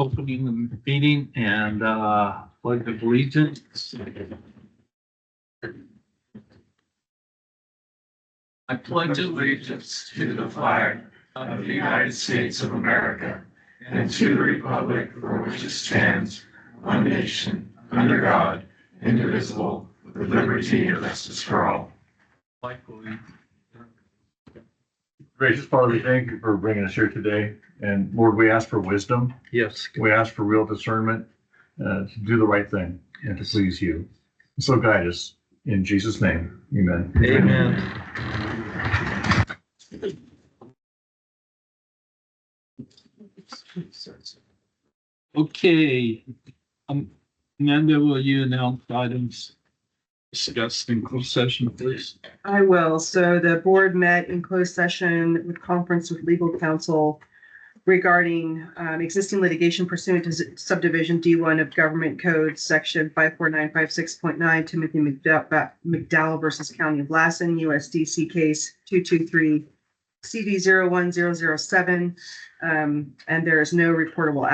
opening the meeting and pledge of allegiance. I pledge allegiance to the flag of the United States of America and to the republic for which it stands, one nation, under God, indivisible, with liberty and justice for all. Gracious Father, we thank you for bringing us here today. And Lord, we ask for wisdom. Yes. We ask for real discernment to do the right thing and to please you. So guide us in Jesus' name. Amen. Amen. Okay. Amanda, will you announce items discussed in closed session, please? I will. So the board met in closed session with conference with legal counsel regarding existing litigation pursuant to subdivision D1 of Government Code Section 54956.9, Timothy McDowell versus County of Lassen, USDC case 223 CD01007. And there is no reportable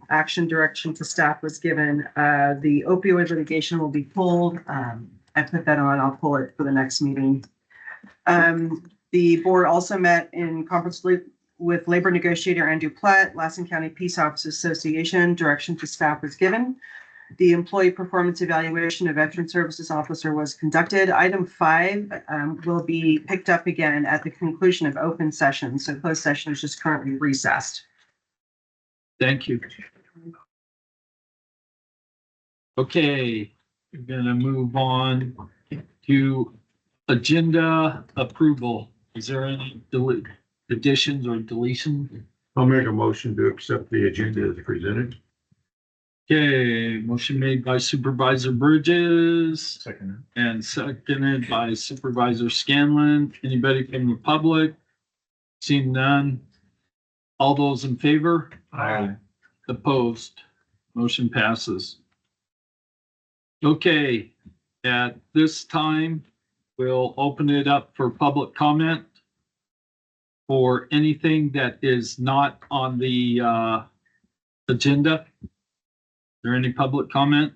action direction to staff was given. The opioid litigation will be pulled. I put that on. I'll pull it for the next meeting. The board also met in conference with labor negotiator Andrew Platt, Lassen County Peace Officers Association. Direction to staff was given. The employee performance evaluation of veteran services officer was conducted. Item 5 will be picked up again at the conclusion of open session. So closed session is just currently recessed. Thank you. Okay, we're gonna move on to agenda approval. Is there any additions or deletions? I'll make a motion to accept the agenda as presented. Okay, motion made by Supervisor Bridges Second. and seconded by Supervisor Scanlon. Anybody from the public? Seeing none. All those in favor? Aye. Opposed? Motion passes. Okay, at this time, we'll open it up for public comment for anything that is not on the agenda. Is there any public comment?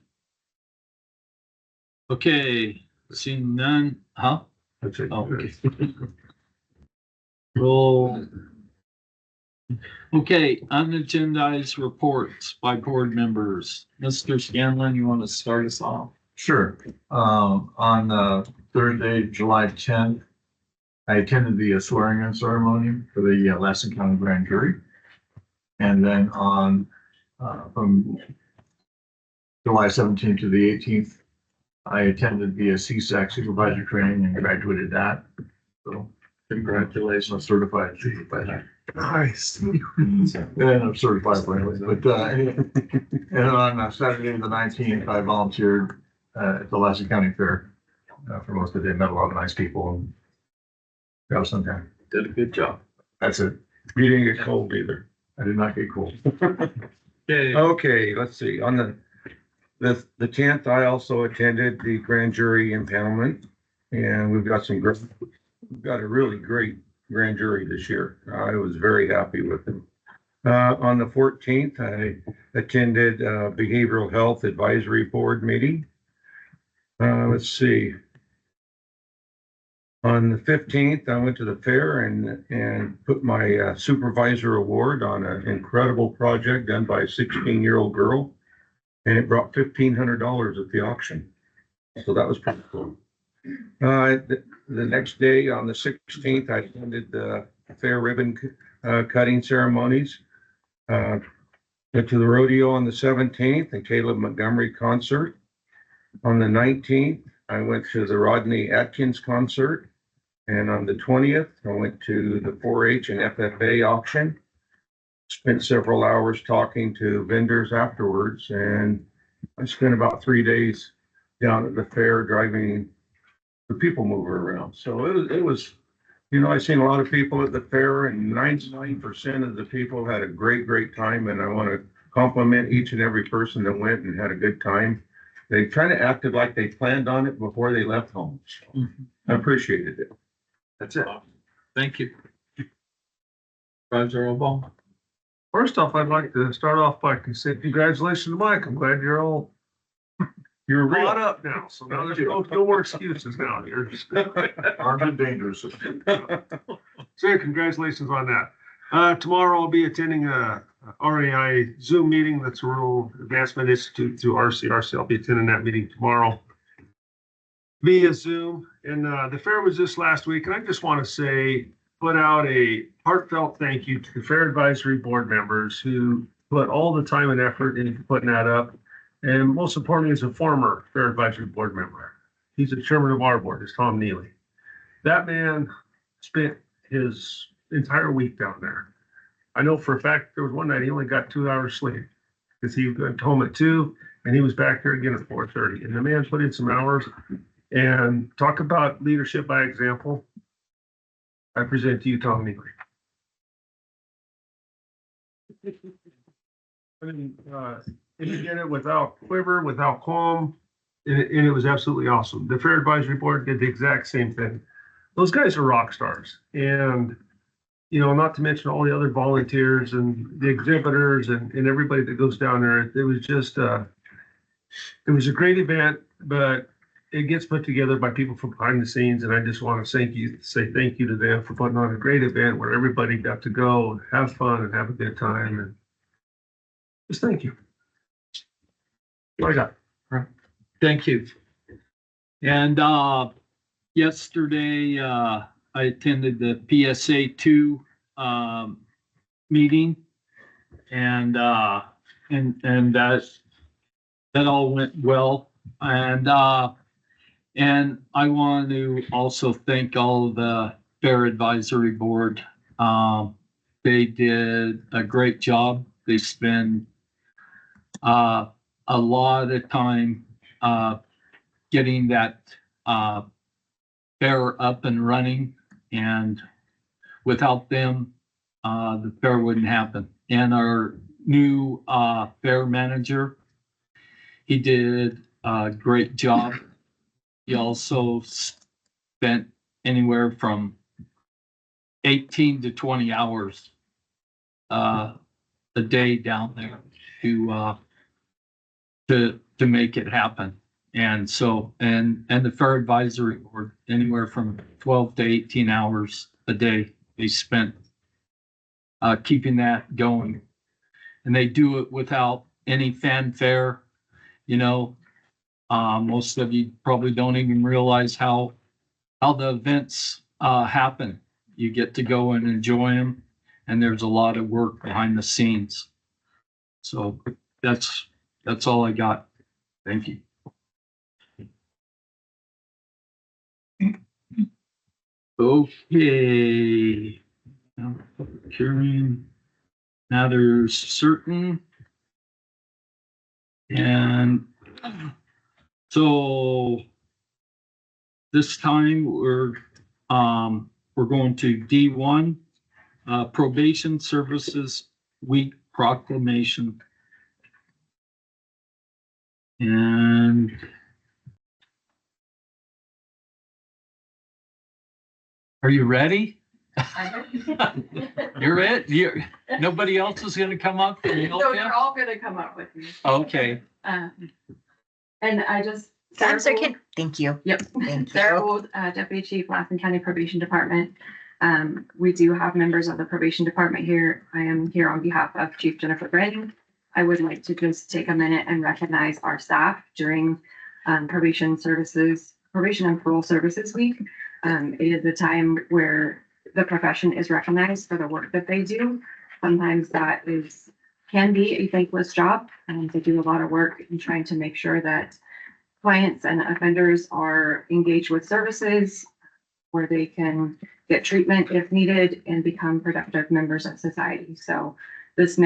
Okay, seeing none, huh? That's it. Oh, okay. Roll. Okay, unagendized reports by board members. Mr. Scanlon, you want to start us off? Sure. On Thursday, July 10th, I attended the swearing-in ceremony for the Lassen County Grand Jury. And then on from July 17th to the 18th, I attended the CSAC supervisor training and graduated that. So congratulations, certified supervisor. Nice. And I'm certified for it. But anyway, and on Saturday the 19th, I volunteered at the Lassen County Fair for most of the day. Met a lot of nice people and got some time. Did a good job. That's it. You didn't get cold either. I did not get cold. Okay, Okay, let's see. On the 10th, I also attended the grand jury impanelment, and we've got a really great grand jury this year. I was very happy with them. On the 14th, I attended behavioral health advisory board meeting. Let's see. On the 15th, I went to the fair and put my supervisor award on an incredible project done by a 16-year-old girl. And it brought $1,500 at the auction. So that was pretty cool. The next day on the 16th, I attended the fair ribbon cutting ceremonies. Went to the rodeo on the 17th and Caleb Montgomery concert. On the 19th, I went to the Rodney Atkins concert. And on the 20th, I went to the 4-H and FFA auction. Spent several hours talking to vendors afterwards, and I spent about 3 days down at the fair driving the people mover around. So it was, I've seen a lot of people at the fair, and 99% of the people had a great time. And I want to compliment each and every person that went and had a good time. They kind of acted like they planned on it before they left home. So I appreciated it. That's it. thank you. Roger Obama. First off, I'd like to start off by saying congratulations to Mike. I'm glad you're You're caught up now. So now there's no more excuses now. You're just Armed and dangerous. So yeah, congratulations on that. Tomorrow I'll be attending a RAI Zoom meeting. That's a Rural Advancement Institute through RC. I'll be attending that meeting tomorrow via Zoom. And the fair was just last week, and I just want to say, put out a heartfelt thank you to the Fair Advisory Board members who put all the time and effort into putting that up. And most importantly, as a former Fair Advisory Board member, he's the chairman of our board, is Tom Neely. That man spent his entire week down there. I know for a fact there was one night he only got 2 hours sleep because he went home at 2 and he was back there again at 4:30. And the man put in some hours. And talk about leadership by example. I present to you, Tom Neely. I mean, and he did it without quiver, without qualm, and it was absolutely awesome. The Fair Advisory Board did the exact same thing. Those guys are rock stars, and not to mention all the other volunteers and the exhibitors and everybody that goes down there. It was just, it was a great event, but it gets put together by people from behind the scenes, and I just want to say thank you to them for putting on a great event where everybody got to go and have fun and have a good time, and just thank you. What I got. Thank you. And yesterday I attended the PSA 2 meeting, and that all went well. And I want to also thank all of the Fair Advisory Board. They did a great job. They spend a lot of time getting that fair up and running. And without them, the fair wouldn't happen. And our new fair manager, he did a great job. He also spent anywhere from 18 to 20 hours a day down there to make it happen. And so, and the Fair Advisory Board, anywhere from 12 to 18 hours a day they spent keeping that going. And they do it without any fanfare. Most of you probably don't even realize how the events happen. You get to go and enjoy them, and there's a lot of work behind the scenes. So that's all I got. Thank you. Okay. Curing matters certain. And so this time we're going to D1, Probation Services Week Proclamation. And are you ready? You're it? Nobody else is going to come up and help So you? they're all gonna come up with me. Okay. And I just. Counselor Kim, thank you. Yep. Thank Sarah you. Gold, Deputy Chief, Lassen County Probation Department. We do have members of the probation department here. I am here on behalf of Chief Jennifer Brandon. I would like to just take a minute and recognize our staff during Probation and Parole Services Week. It is a time where the profession is recognized for the work that they do. Sometimes that can be a thankless job, and they do a lot of work in trying to make sure that clients and offenders are engaged with services where they can get treatment if needed and become productive members of society. So this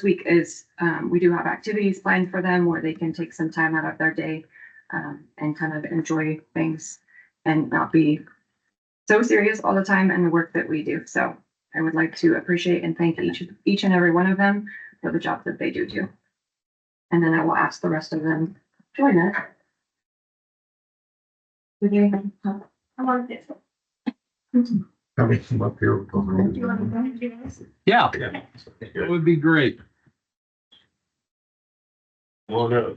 week is, we do have activities planned for them where they can take some time out of their day and kind of enjoy things and not be so serious all the time in the work that we do. So I would like to appreciate and thank each and every one of them for the job that they do too. And then I will ask the rest of them to join us. How long is it? Have me come up here. Yeah, it would be great. Well, no.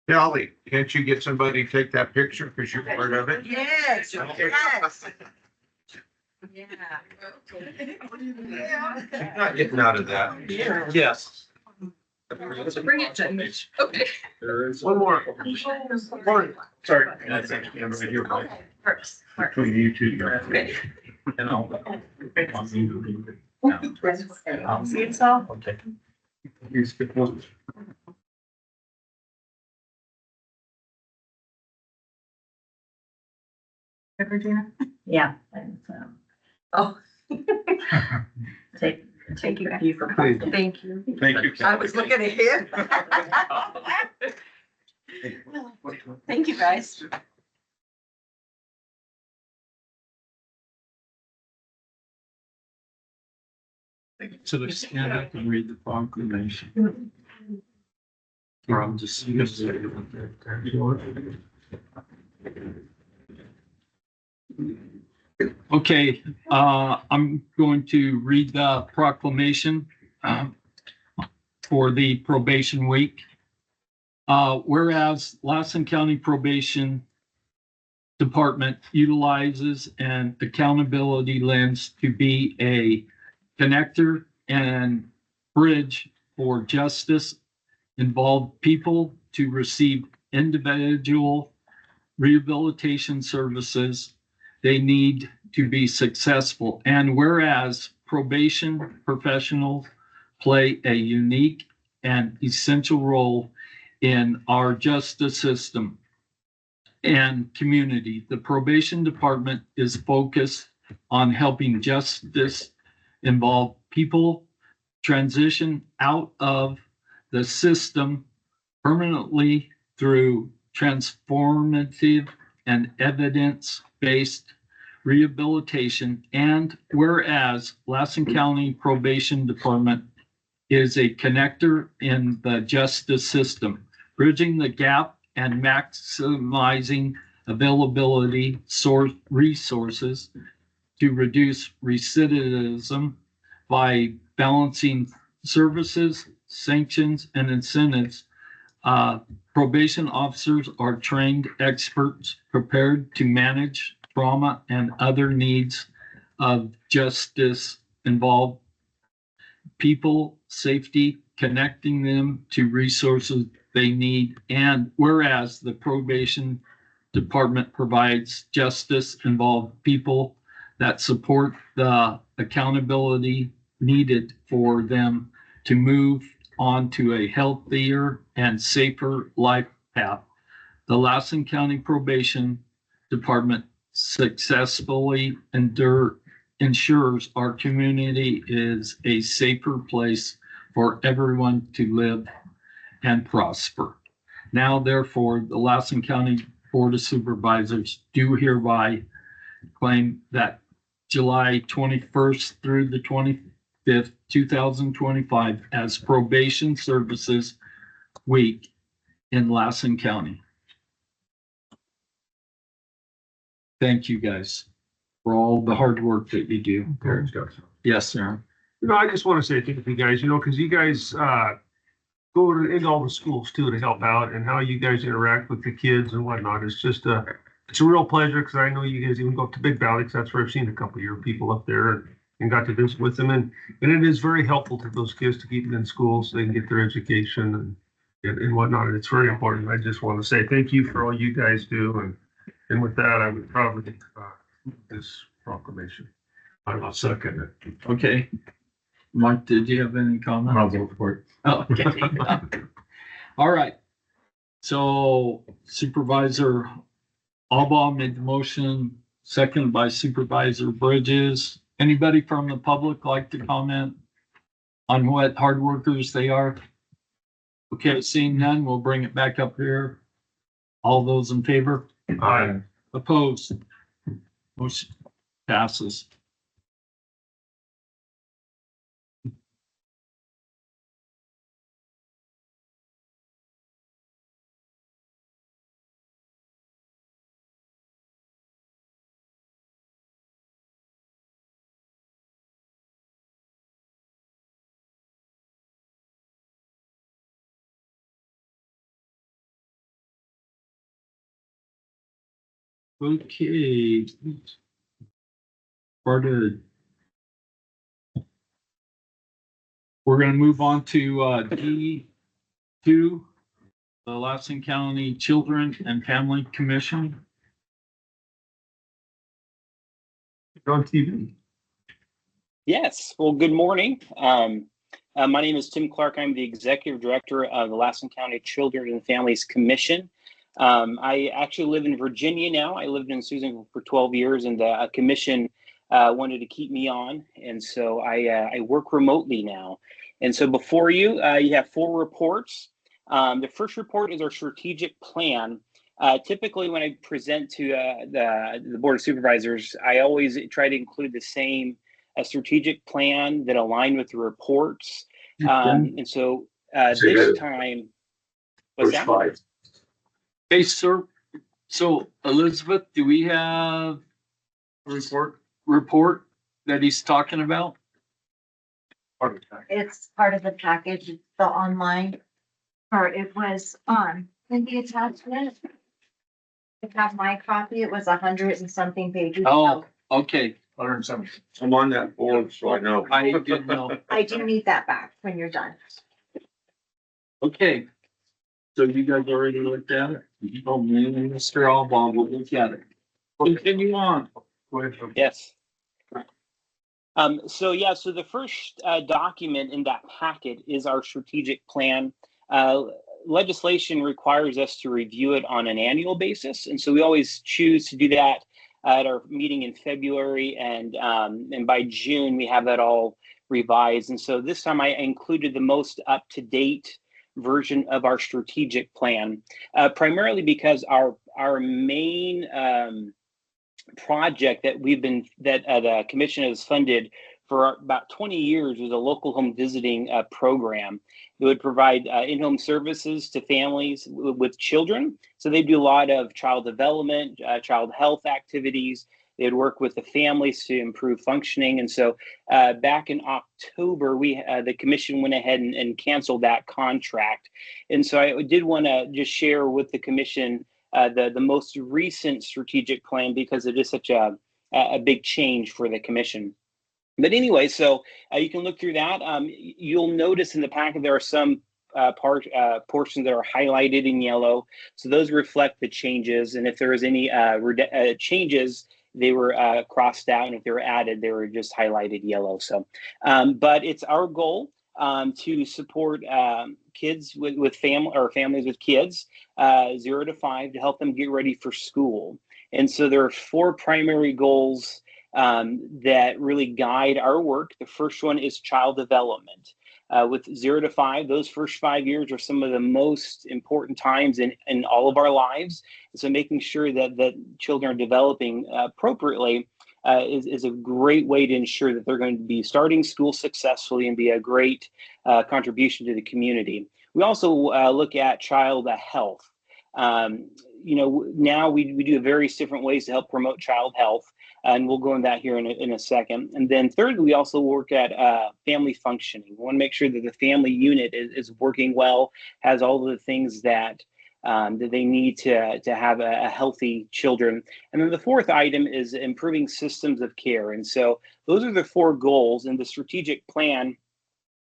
Kelly, can't you get somebody to take that picture because you're part of it? Yes, yes. Yeah. You're not getting out of that. Yes. Bring it, Jen. Okay. There is. One more. Sorry. That's actually right here, but First. between you two. Okay. And I'll. See it all? Okay. Here's the one. Regina? Yeah. Oh. Take Thank you. you for. Thank you. Thank you. I was looking at him. Thank you, guys. So they stand up and read the proclamation. Or I'm just. Okay, I'm going to read the proclamation for the probation week. Whereas Lassen County Probation Department utilizes an accountability lens to be a connector and bridge for justice involved people to receive individual rehabilitation services they need to be successful. And whereas probation professionals play a unique and essential role in our justice system and community, the probation department is focused on helping justice involved people transition out of the system permanently through transformative and evidence-based rehabilitation. And whereas Lassen County Probation Department is a connector in the justice system, bridging the gap and maximizing availability source resources to reduce recidivism by balancing services, sanctions, and incentives. Probation officers are trained experts prepared to manage trauma and other needs of justice involved people, safety, connecting them to resources they need. And whereas the probation department provides justice involved people that support the accountability needed for them to move on to a healthier and safer life path. The Lassen County Probation Department successfully ensures our community is a safer place for everyone to live and prosper. Now, therefore, the Lassen County Board of Supervisors do hereby claim that July 21st through the 25th, 2025 as Probation Services Week in Lassen County. Thank you guys for all the hard work that you do. Yes, sir. You know, I just want to say thank you guys, because you guys go into all the schools too to help out, and how you guys interact with the kids and whatnot. It's just it's a real pleasure, because I know you guys even go up to Big Valley, because that's where I've seen a couple of your people up there and got to visit with them. And it is very helpful to those kids to keep them in school so they can get their education and whatnot. And it's very important. I just want to say thank you for all you guys do. And with that, I would probably this proclamation. I will second it. Okay. Mike, did you have any comment? I'll vote for it. Oh, okay. All right. So Supervisor Albaugh made the motion, seconded by Supervisor Bridges. Anybody from the public like to comment on what hard workers they are? Okay, seeing none, we'll bring it back up here. All those in favor? Aye. Opposed? Motion passes. Okay. Started. We're gonna move on to D2, the Lassen County Children and Family Commission. You're on TV. Yes, well, good morning. My name is Tim Clark. I'm the Executive Director of the Lassen County Children and Families Commission. I actually live in Virginia now. I lived in Susan for 12 years, and the commission wanted to keep me on. And so I work remotely now. And so before you, you have 4 reports. The first report is our strategic plan. Typically, when I present to the Board of Supervisors, I always try to include the same a strategic plan that align with the reports. And so this time, what's that? Hey, sir. So Elizabeth, do we have a report that he's talking about? It's part of the package, it's the online, or it was on in the attachment. I have my copy, it was 100 and something pages. Oh, okay. 170. I'm on that board, so I know. I didn't know. I do need that back when you're done. Okay. So you guys already looked at it? Oh, me and Mr. Albaugh will look at it. Continue on. Go ahead. Yes. So the first document in that packet is our strategic plan. Legislation requires us to review it on an annual basis, and so we always choose to do that at our meeting in February, and by June we have that all revised. And so this time I included the most up-to-date version of our strategic plan, primarily because our main project that the commission has funded for about 20 years was a local home visiting program. It would provide in-home services to families with children. So they do a lot of child development, child health activities. They'd work with the families to improve functioning. And so back in October, the commission went ahead and canceled that contract. And so I did want to just share with the commission the most recent strategic plan, because it is such a big change for the commission. But anyway, so you can look through that. You'll notice in the packet there are some portions that are highlighted in yellow. So those reflect the changes. And if there was any changes, they were crossed out. And if they were added, they were just highlighted yellow. So, but it's our goal to support kids with families with kids 0 to 5 to help them get ready for school. And so there are 4 primary goals that really guide our work. The first one is child development. With 0 to 5, those first 5 years are some of the most important times in all of our lives. So making sure that children are developing appropriately is a great way to ensure that they're going to be starting school successfully and be a great contribution to the community. We also look at child health. Now we do various different ways to help promote child health, and we'll go into that here in a second. And then thirdly, we also work at family functioning. We want to make sure that the family unit is working well, has all of the things that they need to have a healthy children. And then the fourth item is improving systems of care. And so those are the 4 goals, and the strategic plan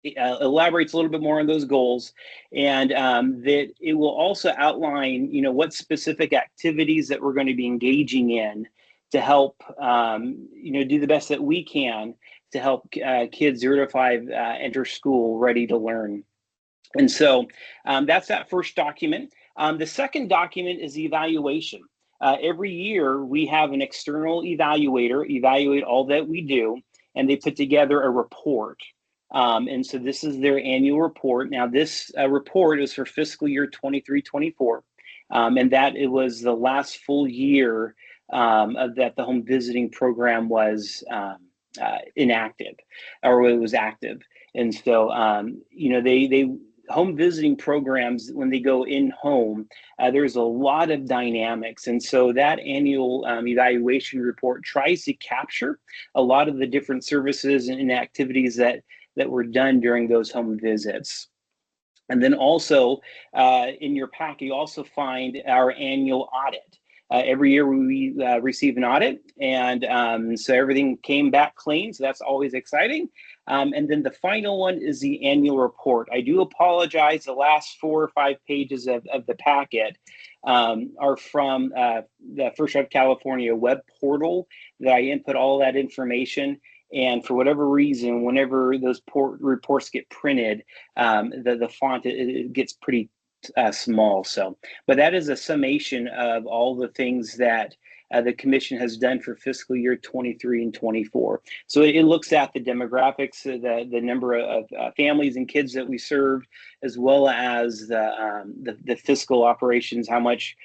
elaborates a little bit more on those goals, and that it will also outline, what specific activities that we're going to be engaging in to help, do the best that we can to help kids 0 to 5 enter school ready to learn. And so that's that first document. The second document is evaluation. Every year we have an external evaluator evaluate all that we do, and they put together a report. And so this is their annual report. Now this report is for fiscal year 23-24, and that it was the last full year that the home visiting program was inactive, or it was active. And so, they home visiting programs, when they go in home, there's a lot of dynamics. And so that annual evaluation report tries to capture a lot of the different services and activities that were done during those home visits. And then also in your packet, you also find our annual audit. every year we receive an audit, and so everything came back clean. So that's always exciting. And then the final one is the annual report. I do apologize. The last 4 or 5 pages of the packet are from the First Drive California web portal that I input all that information. And for whatever reason, whenever those reports get printed, the font it gets pretty small. So, but that is a summation of all the things that the commission has done for fiscal year 23 and 24. So it looks at the demographics, the number of families and kids that we served, as well as the fiscal operations, how much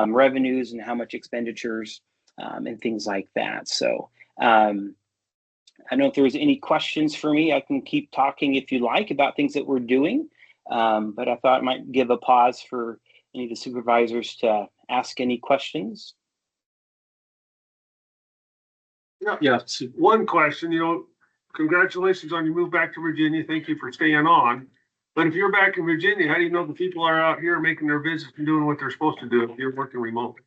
revenues and how much expenditures and things like that. So I don't know if there's any questions for me. I can keep talking if you like about things that we're doing, but I thought I might give a pause for any of the supervisors to ask any questions. Yeah. One question, congratulations on your move back to Virginia. Thank you for staying on. But if you're back in Virginia, how do you know the people are out here making their visits and doing what they're supposed to do if you're working remotely?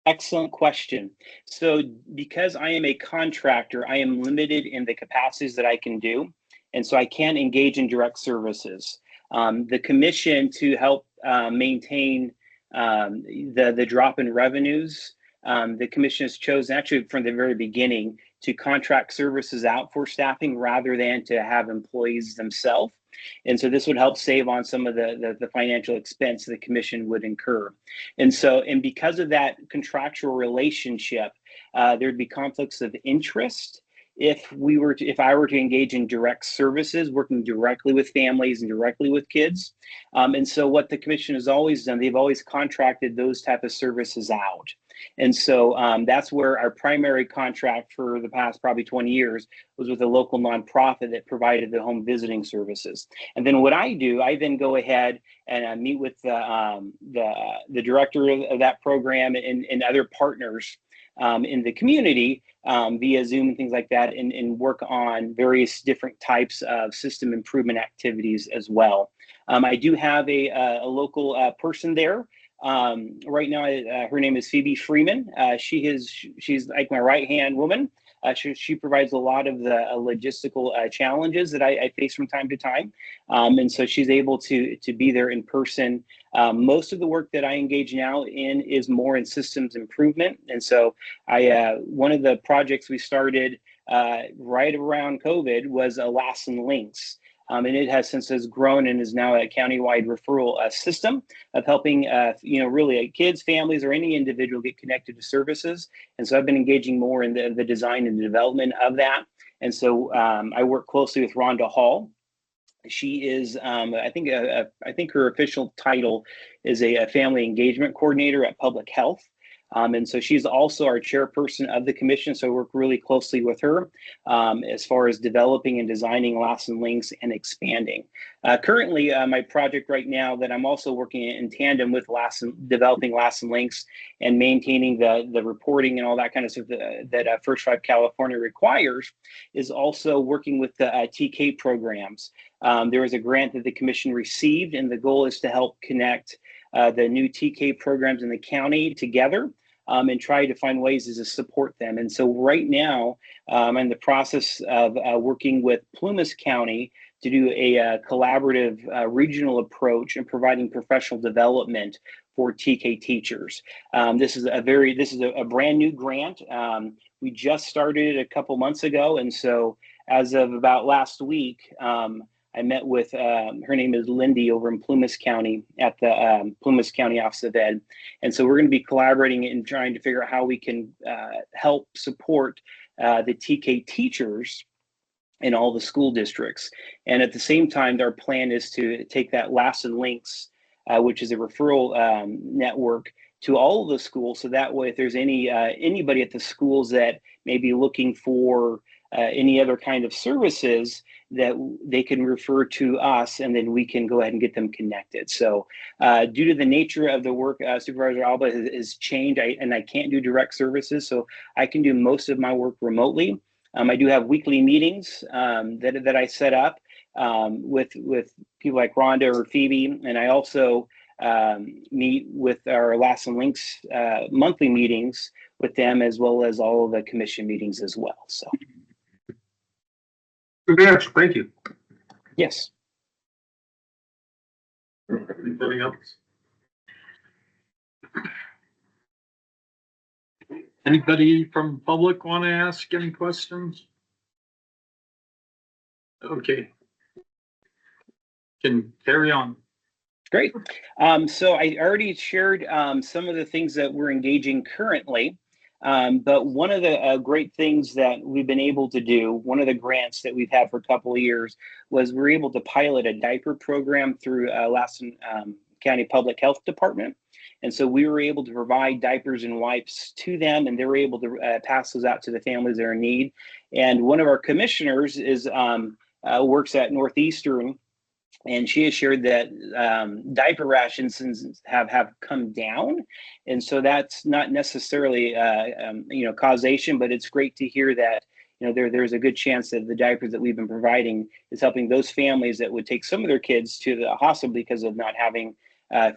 Excellent question. So because I am a contractor, I am limited in the capacities that I can do. And so I can't engage in direct services. The commission, to help maintain the drop in revenues, the commission has chosen, actually from the very beginning, to contract services out for staffing rather than to have employees themselves. And so this would help save on some of the financial expense the commission would incur. And because of that contractual relationship, there'd be conflicts of interest if I were to engage in direct services, working directly with families and directly with kids. And so what the commission has always done, they've always contracted those type of services out. And so that's where our primary contract for the past probably 20 years was with a local nonprofit that provided the home visiting services. And then what I do, I then go ahead and meet with the director of that program and other partners in the community via Zoom and things like that, and work on various different types of system improvement activities as well. I do have a local person there. Right now, her name is Phoebe Freeman. She's like my right-hand woman. She provides a lot of the logistical challenges that I face from time to time. And so she's able to be there in person. Most of the work that I engage now in is more in systems improvement. And so one of the projects we started right around COVID was a Lassen Links. And it has since grown and is now a countywide referral system of helping, really kids, families, or any individual get connected to services. And so I've been engaging more in the design and the development of that. And so I work closely with Rhonda Hall. She is, I think her official title is a family engagement coordinator at Public Health. And so she's also our chairperson of the commission. So I work really closely with her as far as developing and designing Lassen Links and expanding. Currently, my project right now that I'm also working in tandem with developing Lassen Links and maintaining the reporting and all that kind of stuff that First Drive California requires is also working with the TK programs. There was a grant that the commission received, and the goal is to help connect the new TK programs in the county together and try to find ways to support them. And so right now, I'm in the process of working with Plumas County to do a collaborative regional approach and providing professional development for TK teachers. This is a brand new grant. We just started it a couple months ago. And so as of about last week, I met with, her name is Lindy over in Plumas County at the Plumas County Office of Ed. And so we're going to be collaborating and trying to figure out how we can help support the TK teachers in all the school districts. And at the same time, our plan is to take that Lassen Links, which is a referral network, to all of the schools. So that way, if there's anybody at the schools that may be looking for any other kind of services, that they can refer to us, and then we can go ahead and get them connected. So due to the nature of the work, Supervisor Alba has changed, and I can't do direct services, so I can do most of my work remotely. I do have weekly meetings that I set up with people like Rhonda or Phoebe, and I also meet with our Lassen Links monthly meetings with them, as well as all of the commission meetings as well. So, Good answer. Thank you. yes. Anything else? Anybody from public want to ask any questions? Okay. Can carry on. Great. So I already shared some of the things that we're engaging currently. But one of the great things that we've been able to do, one of the grants that we've had for a couple of years, was we're able to pilot a diaper program through Lassen County Public Health Department. And so we were able to provide diapers and wipes to them, and they were able to pass those out to the families that are in need. And one of our commissioners is works at Northeastern, and she has shared that diaper rations have come down, and so that's not necessarily causation, but it's great to hear that there's a good chance that the diapers that we've been providing is helping those families that would take some of their kids to the hospital because of not having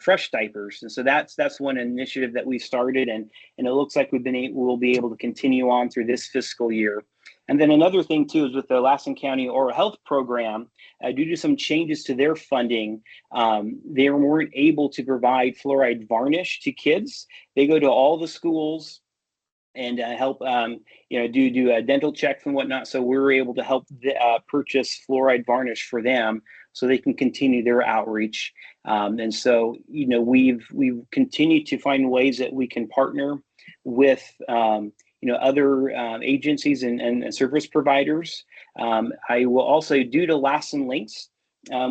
fresh diapers. And so that's one initiative that we started, and it looks like we'll be able to continue on through this fiscal year. And then another thing too is with the Lassen County Oral Health Program, due to some changes to their funding, they weren't able to provide fluoride varnish to kids. They go to all the schools and help do dental checks and whatnot. So we were able to help purchase fluoride varnish for them so they can continue their outreach. And so we've continued to find ways that we can partner with other agencies and service providers. I will also, due to Lassen Links,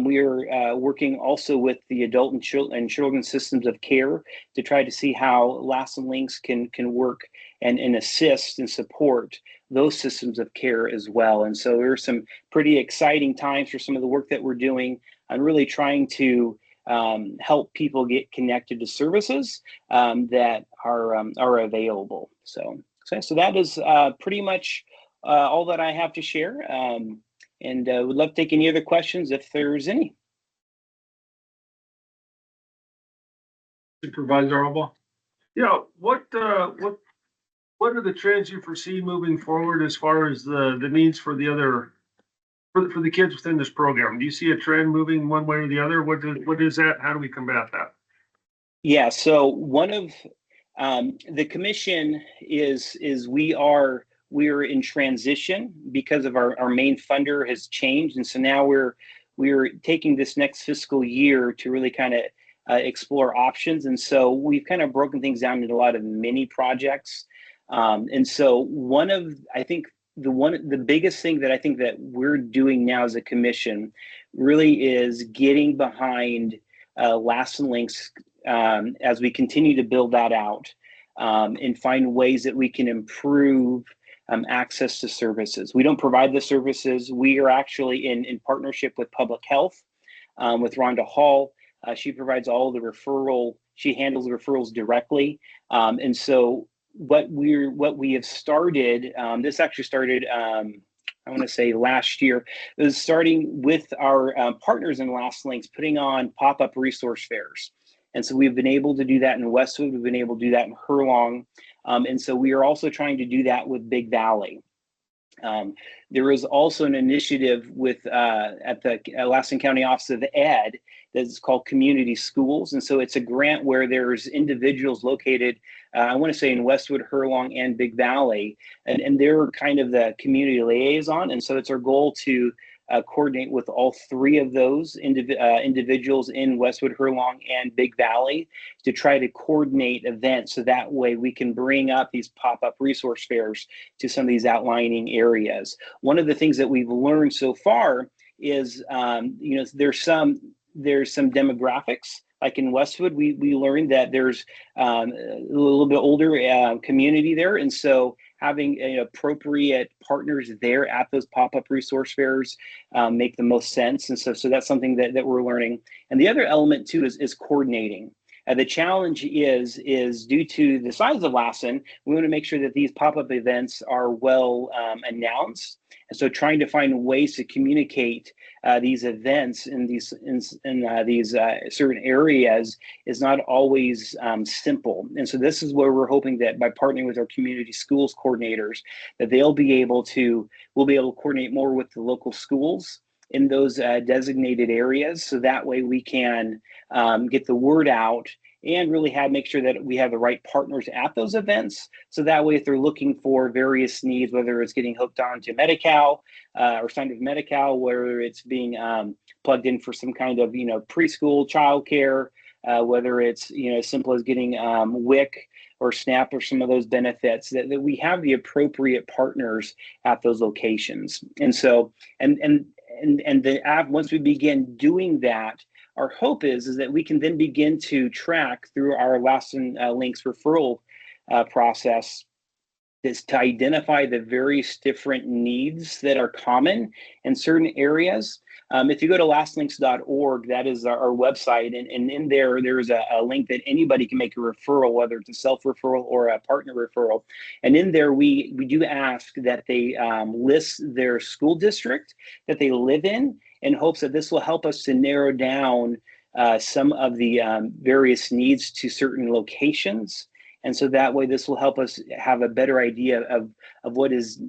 we are working also with the adult and children's systems of care to try to see how Lassen Links can work and assist and support those systems of care as well. And so there are some pretty exciting times for some of the work that we're doing and really trying to help people get connected to services that are available. So that is pretty much all that I have to share. And would love to take any other questions if there's any. Supervisor Alba? Yeah, what are the trends you foresee moving forward as far as the needs for for the kids within this program? Do you see a trend moving one way or the other? What is that? How do we combat that? Yeah, so one of the commission is we're in transition because of our main funder has changed, and so now we're taking this next fiscal year to really kind of explore options. And so we've kind of broken things down into a lot of mini projects. And so the biggest thing that I think that we're doing now as a commission really is getting behind Lassen Links as we continue to build that out and find ways that we can improve access to services. We don't provide the services. We are actually in partnership with public health with Rhonda Hall. She provides all the she handles the referrals directly. And so what we have started, this actually started, I want to say last year, it was starting with our partners in Lassen Links putting on pop-up resource fairs. And so we've been able to do that in Westwood. We've been able to do that in Hurlong. And so we are also trying to do that with Big Valley. There is also an initiative at the Lassen County Office of Ed that's called Community Schools. And so it's a grant where there's individuals located, I want to say in Westwood, Hurlong, and Big Valley, and they're kind of the community liaison. And so it's our goal to coordinate with all three of those individuals in Westwood, Hurlong, and Big Valley to try to coordinate events. So that way we can bring up these pop-up resource fairs to some of these outlining areas. One of the things that we've learned so far is, there's some demographics. Like in Westwood, we learned that there's a little bit older community there. And so having appropriate partners there at those pop-up resource fairs make the most sense. And so that's something that we're learning. And the other element too is coordinating. The challenge is due to the size of Lassen, we want to make sure that these pop-up events are well announced And so trying to find ways to communicate these events in these certain areas is not always simple. And so this is where we're hoping that by partnering with our community schools coordinators, that we'll be able to coordinate more with the local schools in those designated areas. So that way we can get the word out and really make sure that we have the right partners at those events. So that way, if they're looking for various needs, whether it's getting hooked on to Medi-Cal or signed with Medi-Cal, whether it's being plugged in for some kind of, preschool childcare, whether it's, as simple as getting WIC or SNAP or some of those benefits, that we have the appropriate partners at those locations. And so, and the app, once we begin doing that, our hope is that we can then begin to track through our Lassen Links referral process is to identify the various different needs that are common in certain areas. If you go to lastlinks.org, that is our website, and in there's a link that anybody can make a referral, whether it's a self-referral or a partner referral. And in there, we do ask that they list their school district that they live in hopes that this will help us to narrow down some of the various needs to certain locations. And so that way, this will help us have a better idea of what is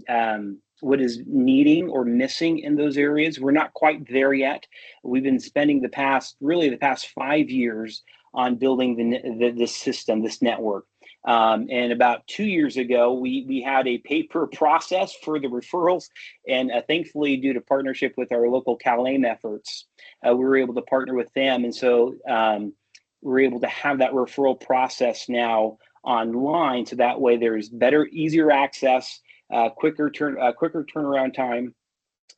needing or missing in those areas. We're not quite there yet. We've been spending the past 5 years on building this system, this network. And about 2 years ago, we had a paper process for the referrals, and thankfully, due to partnership with our local CalAIM efforts, we were able to partner with them, and so we're able to have that referral process now online. So that way, there's better, easier access, quicker turnaround time.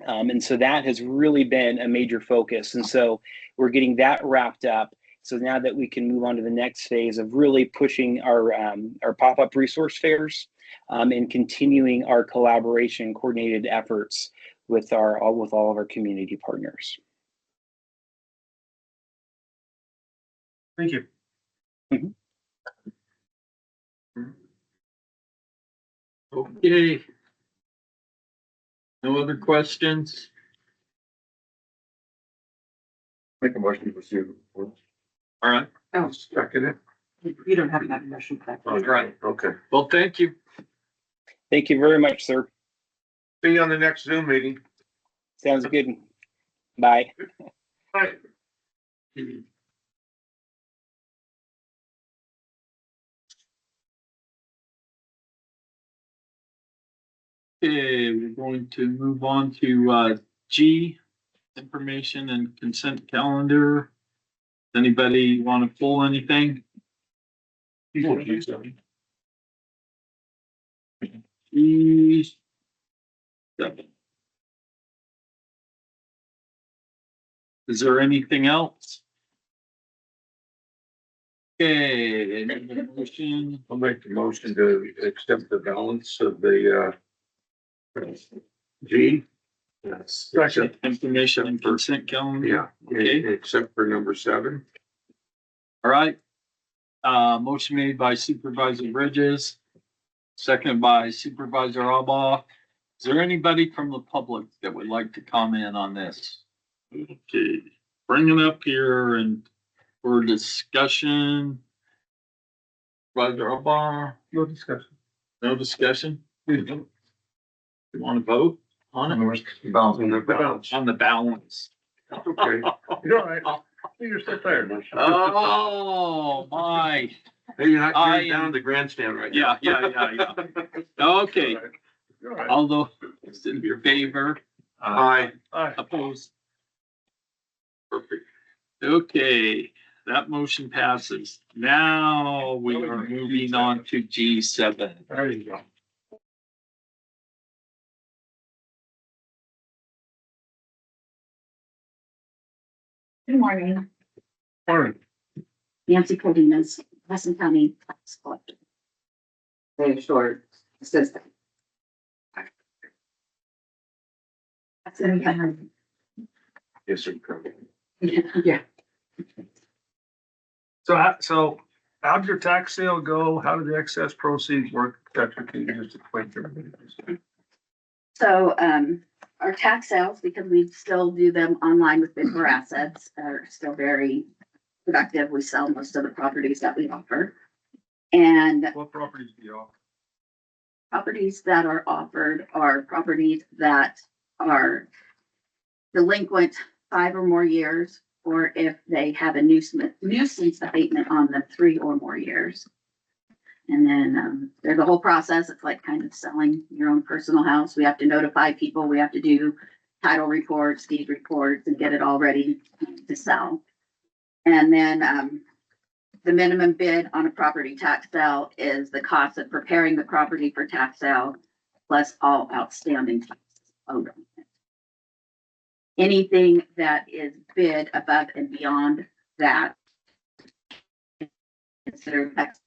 And so that has really been a major focus. And so we're getting that wrapped up. So now that we can move on to the next phase of really pushing our pop-up resource fairs and continuing our collaboration, coordinated efforts with all of our community partners. Thank you. Mhm. Okay. No other questions? Make a motion to pursue. All right. Oh, Second it. you don't have that motion for that. All right. Okay. Well, thank you. Thank you very much, sir. See you on the next Zoom meeting. Sounds good. Bye. Bye. Okay, we're going to move on to G, information and consent calendar. Anybody want to pull anything? E, 7. Is there anything else? Okay, any motion? I'll make the motion to accept the balance of the G. Second. Information and consent calendar. Yeah, Okay. except for number 7. All right. Motion made by Supervisor Bridges, seconded by Supervisor Albaugh. Is there anybody from the public that would like to comment on this? Okay, bring it up here and for discussion. Supervisor Albaugh, No discussion. no discussion? You want to vote on it? Balancing the balance. On the balance. Okay. You're all right. You're so tired. Oh, my. Hey, you're not I tearing am- down the grandstand right Yeah, now. yeah. Okay, You're all right. all those in your favor? Aye. Opposed? Perfect. Okay, that motion passes. Now we are moving on to G7. There you go. Good morning, All right. Nancy Codinas, Lassen County Tax Collector. Very short assistant. That's in, Yes, sir. Yeah. So how'd your tax sale go? How did the excess proceeds work? Can you just explain to everybody? So, our tax sales, because we still do them online with Bidcore Assets, are still very productive. We sell most of the properties that we offer. And What properties do you offer? properties that are offered are properties that are delinquent 5 or more years, or if they have a nuisance abatement on them 3 or more years. And then there's a whole process. It's like kind of selling your own personal house. We have to notify people. We have to do title reports, deed reports, and get it all ready to sell. And then the minimum bid on a property tax sale is the cost of preparing the property for tax sale plus all outstanding taxes owed on it. Anything that is bid above and beyond that is considered tax.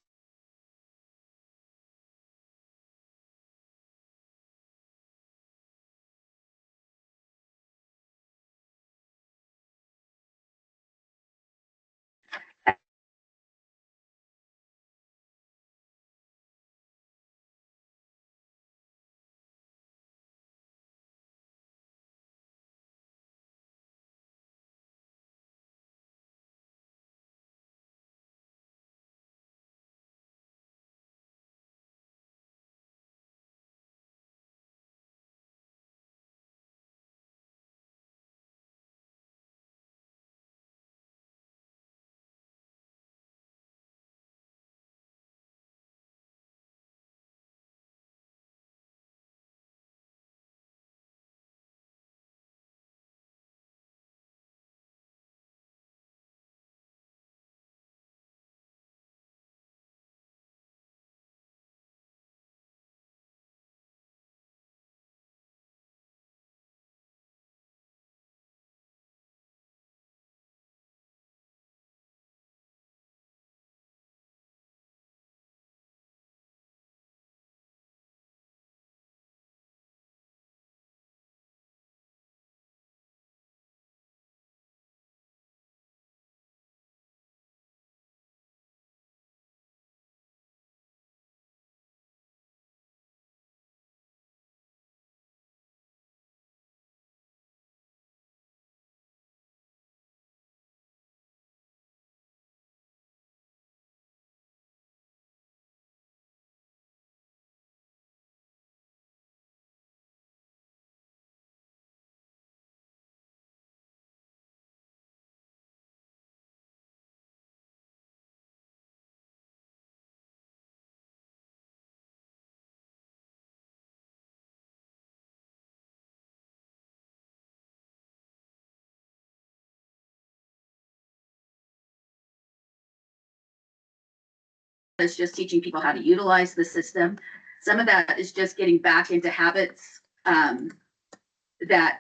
It's just teaching people how to utilize the system. Some of that is just getting back into habits that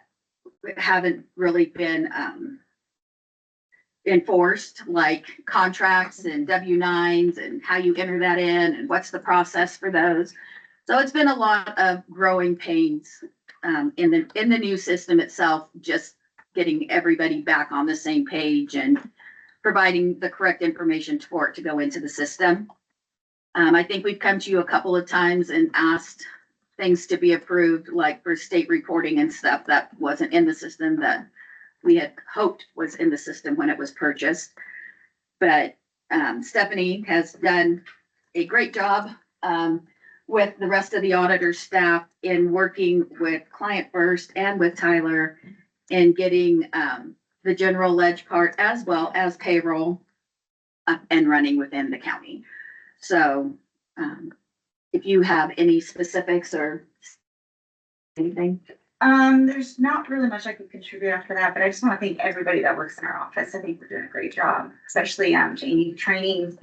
haven't really been enforced, like contracts and W-9s and how you enter that in and what's the process for those. So it's been a lot of growing pains in the new system itself, just getting everybody back on the same page and providing the correct information for it to go into the system. I think we've come to you a couple of times and asked things to be approved, like for state reporting and stuff that wasn't in the system that we had hoped was in the system when it was purchased. But Stephanie has done a great job with the rest of the auditor's staff in working with Client First and with Tyler in getting the general ledge part as well as payroll up and running within the county. So if you have any specifics or anything. There's not really much I can contribute after that, but I just want to thank everybody that works in our office. I think we're doing a great job, especially Jamie training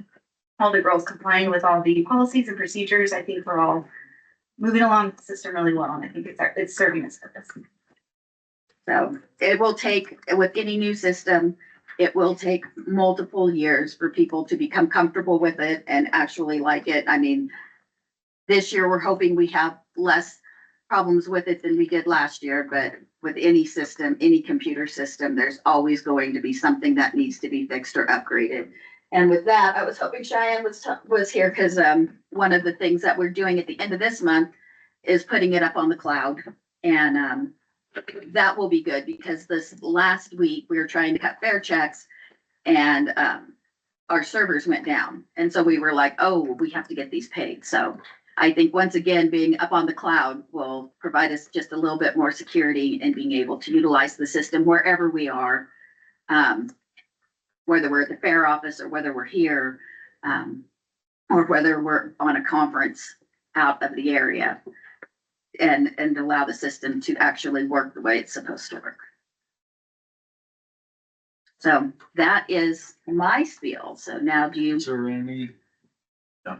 all the girls, complying with all the policies and procedures. I think we're all moving along the system really well, and I think it's serving its purpose. So it will take, with any new system, it will take multiple years for people to become comfortable with it and actually like it. I mean, this year we're hoping we have less problems with it than we did last year, but with any system, any computer system, there's always going to be something that needs to be fixed or upgraded. And with that, I was hoping Cheyenne was here because one of the things that we're doing at the end of this month is putting it up on the cloud And that will be good because this last week we were trying to cut fare checks and our servers went down. And so we were like, oh, we have to get these paid. So I think once again, being up on the cloud will provide us just a little bit more security and being able to utilize the system wherever we are, whether we're at the fair office or whether we're here, or whether we're on a conference out of the area, and allow the system to actually work the way it's supposed to work. So that is my spiel. So now do you? Is there any,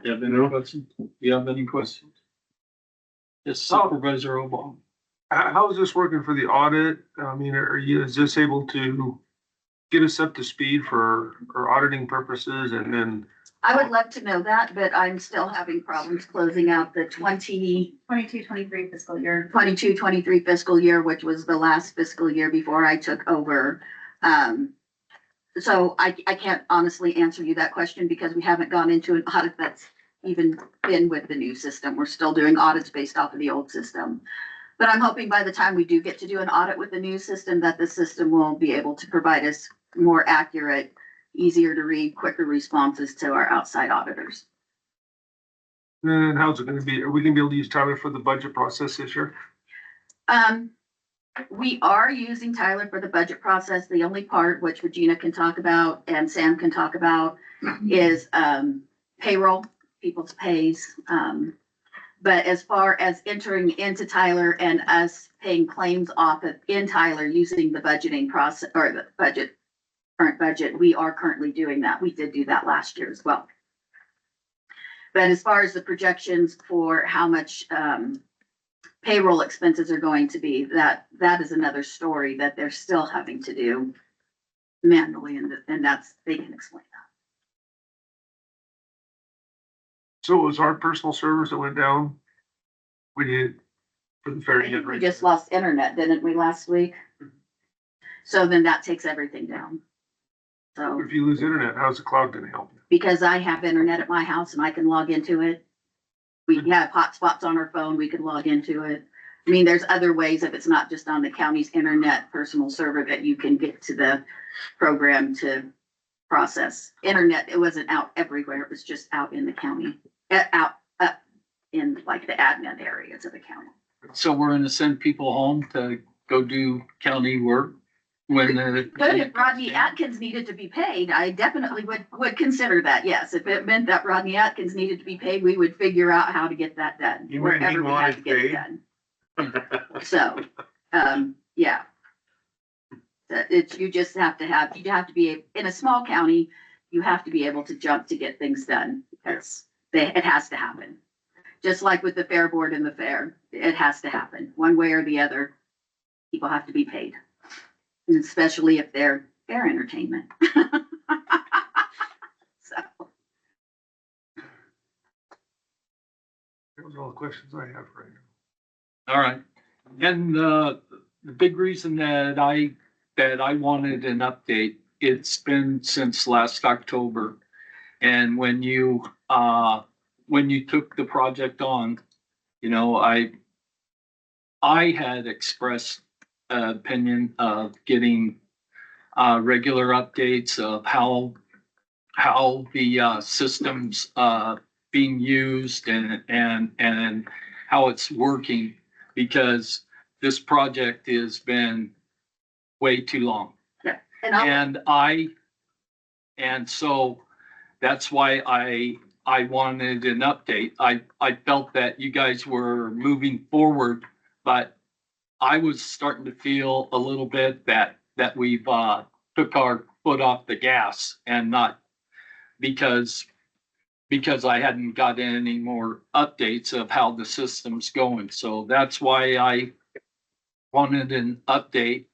you have any questions? Do you have any questions? Yes, Supervisor Obama. How is this working for the audit? I mean, is this able to get us up to speed for auditing purposes? And then I would love to know that, but I'm still having problems closing out the 22-23 fiscal year. 22-23 fiscal year, which was the last fiscal year before I took over. So I can't honestly answer you that question because we haven't gone into an audit that's even been with the new system. We're still doing audits based off of the old system. But I'm hoping by the time we do get to do an audit with the new system, that the system will be able to provide us more accurate, easier to read, quicker responses to our outside auditors. and how's it gonna be? Are we gonna be able to use Tyler for the budget process this year? We are using Tyler for the budget process. The only part which Regina can talk about and Sam can talk about is payroll, people's pays. But as far as entering into Tyler and us paying claims off of in Tyler using the budgeting process or the current budget, we are currently doing that. We did do that last year as well. But as far as the projections for how much payroll expenses are going to be, that is another story that they're still having to do manually, and that's, they can explain that. So it was our personal servers that went down? We did for the fair I yet, think we right? just lost internet, didn't we, last week? So then that takes everything down. So, If you lose internet, how's the cloud gonna help you? because I have internet at my house and I can log into it. We have hotspots on our phone, we can log into it. I mean, there's other ways if it's not just on the county's internet personal server that you can get to the program to process. Internet, it wasn't out everywhere, it was just out in the county, up in like the admin areas of the county. So we're gonna send people home to go do county work when the. Good, if Rodney Atkins needed to be paid, I definitely would consider that, yes. If it meant that Rodney Atkins needed to be paid, we would figure out how to get that done. You mean he wherever we had wanted to get it paid? done. So, yeah. It's, you just have to have, you have to be, in a small county, you have to be able to jump to get things done. It has to happen. Just like with the fair board and the fair, it has to happen, one way or the other. People have to be paid, and especially if they're fair entertainment. So, Those are all the questions I have right now. All right. And the big reason that I wanted an update, it's been since last October. And when you took the project on, you know, I had expressed an opinion of getting regular updates of how the system's being used and how it's working, because this project has been way too long. yeah. And so that's why I wanted an update. I felt that you guys were moving forward, but I was starting to feel a little bit that we've took our foot off the gas, and not because I hadn't gotten any more updates of how the system's going. So that's why I wanted an update.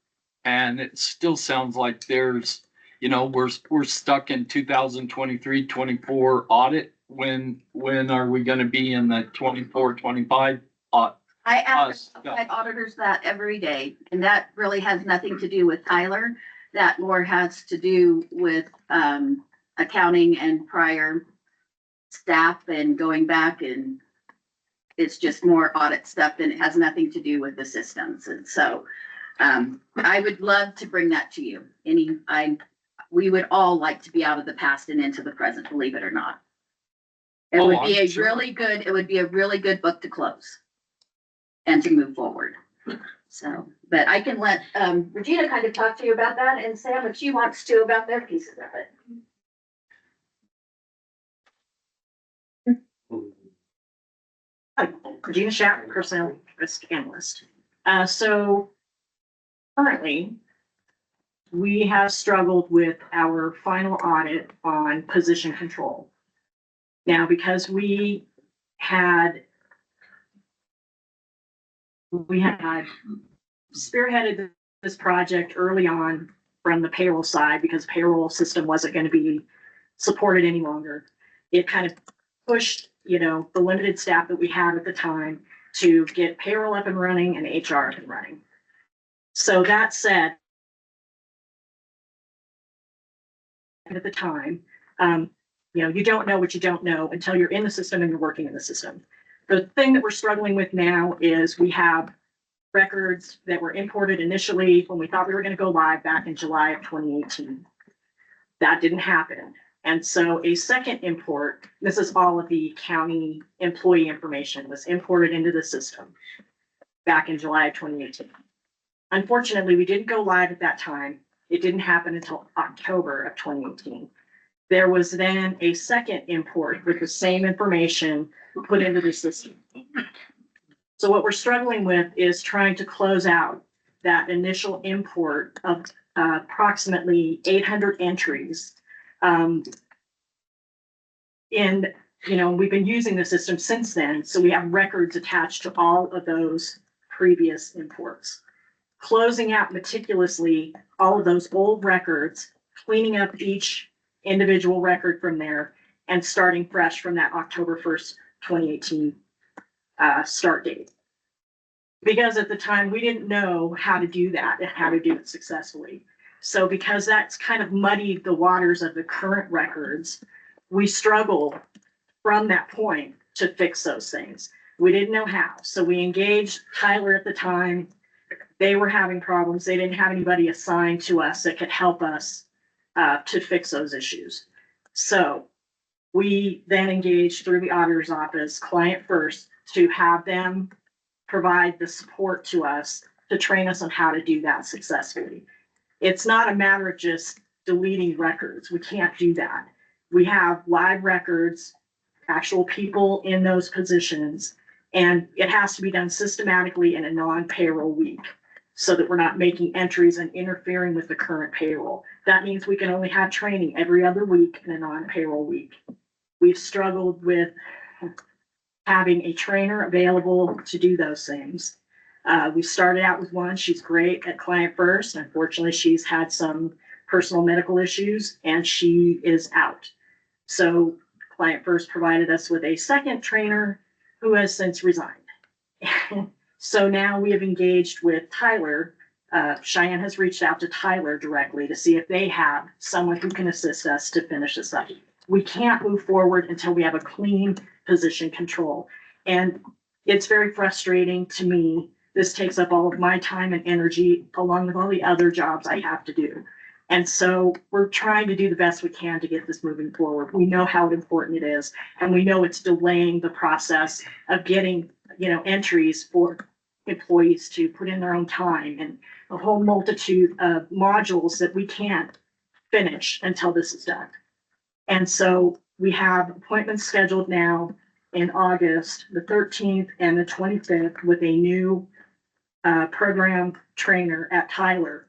And it still sounds like there's, you know, we're stuck in 2023-24 audit. When are we gonna be in the 24-25 audit? I ask outside auditors that every day, and that really has nothing to do with Tyler. That more has to do with accounting and prior staff and going back and It's just more audit stuff and it has nothing to do with the systems. And so I would love to bring that to you. We would all like to be out of the past and into the present, believe it or not. It would be I'm a sure. it would be a really good book to close and to move forward. So, but I can let Regina kind of talk to you about that and Sam, if she wants to, about their pieces of it. Hi, Regina Schapp, Personnel Risk Analyst. So currently, we have struggled with our final audit on position control. Now, because we had spearheaded this project early on from the payroll side because payroll system wasn't going to be supported any longer. It kind of pushed, the limited staff that we had at the time to get payroll up and running and HR up and running. So that said, at the time, you don't know what you don't know until you're in the system and you're working in the system. The thing that we're struggling with now is we have records that were imported initially when we thought we were going to go live back in July of 2018. That didn't happen. And so a second import, this is all of the county employee information, was imported into the system back in July of 2018. Unfortunately, we didn't go live at that time. It didn't happen until October of 2018. There was then a second import with the same information put into the system. So what we're struggling with is trying to close out that initial import of approximately 800 entries. We've been using the system since then, so we have records attached to all of those previous imports. Closing out meticulously all of those old records, cleaning up each individual record from there, and starting fresh from that October 1st, 2018 start date. Because at the time we didn't know how to do that and how to do it successfully. So because that's kind of muddied the waters of the current records, we struggle from that point to fix those things. We didn't know how. So we engaged Tyler at the time. They were having problems. They didn't have anybody assigned to us that could help us to fix those issues. So we then engaged through the auditor's office, Client First, to have them provide the support to us to train us on how to do that successfully. It's not a matter of just deleting records. We can't do that. We have live records, actual people in those positions, and it has to be done systematically in a non-payroll week so that we're not making entries and interfering with the current payroll. That means we can only have training every other week in a non-payroll week. We've struggled with having a trainer available to do those things. We started out with one. She's great at Client First. Unfortunately, she's had some personal medical issues and she is out. So Client First provided us with a second trainer who has since resigned. So now we have engaged with Tyler. Cheyenne has reached out to Tyler directly to see if they have someone who can assist us to finish this up. We can't move forward until we have a clean position control. And it's very frustrating to me. This takes up all of my time and energy along with all the other jobs I have to do. And so we're trying to do the best we can to get this moving forward. We know how important it is, and we know it's delaying the process of getting, entries for employees to put in their own time and a whole multitude of modules that we can't finish until this is done. And so we have appointments scheduled now in August, the 13th and the 25th, with a new program trainer at Tyler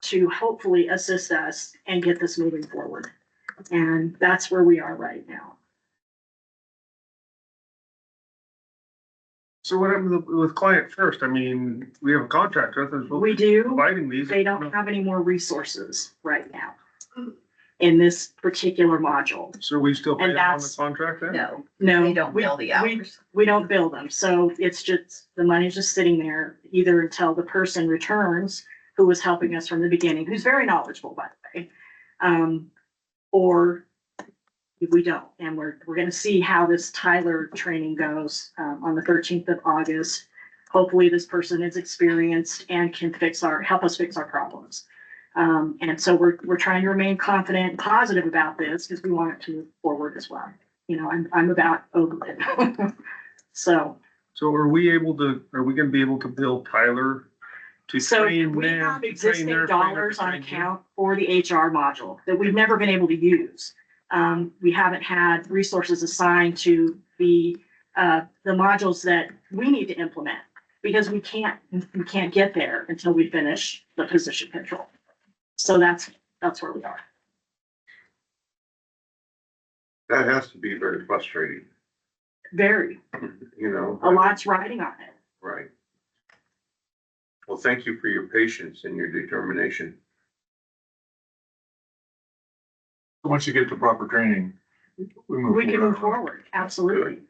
to hopefully assist us and get this moving forward. And that's where we are right now. So what happened with Client First? I mean, we have a contract with them. We do. Providing these. They don't have any more resources right now in this particular module. So we still pay And them on the that's- contract then? No, They don't bill the hours. we don't bill them. So it's just, the money's just sitting there either until the person returns who was helping us from the beginning, who's very knowledgeable, by the way. Or we don't. And we're gonna see how this Tyler training goes, on the 13th of August. Hopefully this person is experienced and can help us fix our problems. And so we're trying to remain confident and positive about this because we want it to move forward as well. You know, I'm about over it. So are we gonna be able to bill Tyler to train we them? have to train existing their dollars trainer on to train account for the HR module that we've never been able to use. We haven't had resources assigned to the modules that we need to implement because we can't get there until we finish the position control. So that's where we are. That has to be very frustrating, Very, you know? a lot's riding on it. Right. Well, thank you for your patience and your determination. Once you get the proper training, We can move forward, absolutely.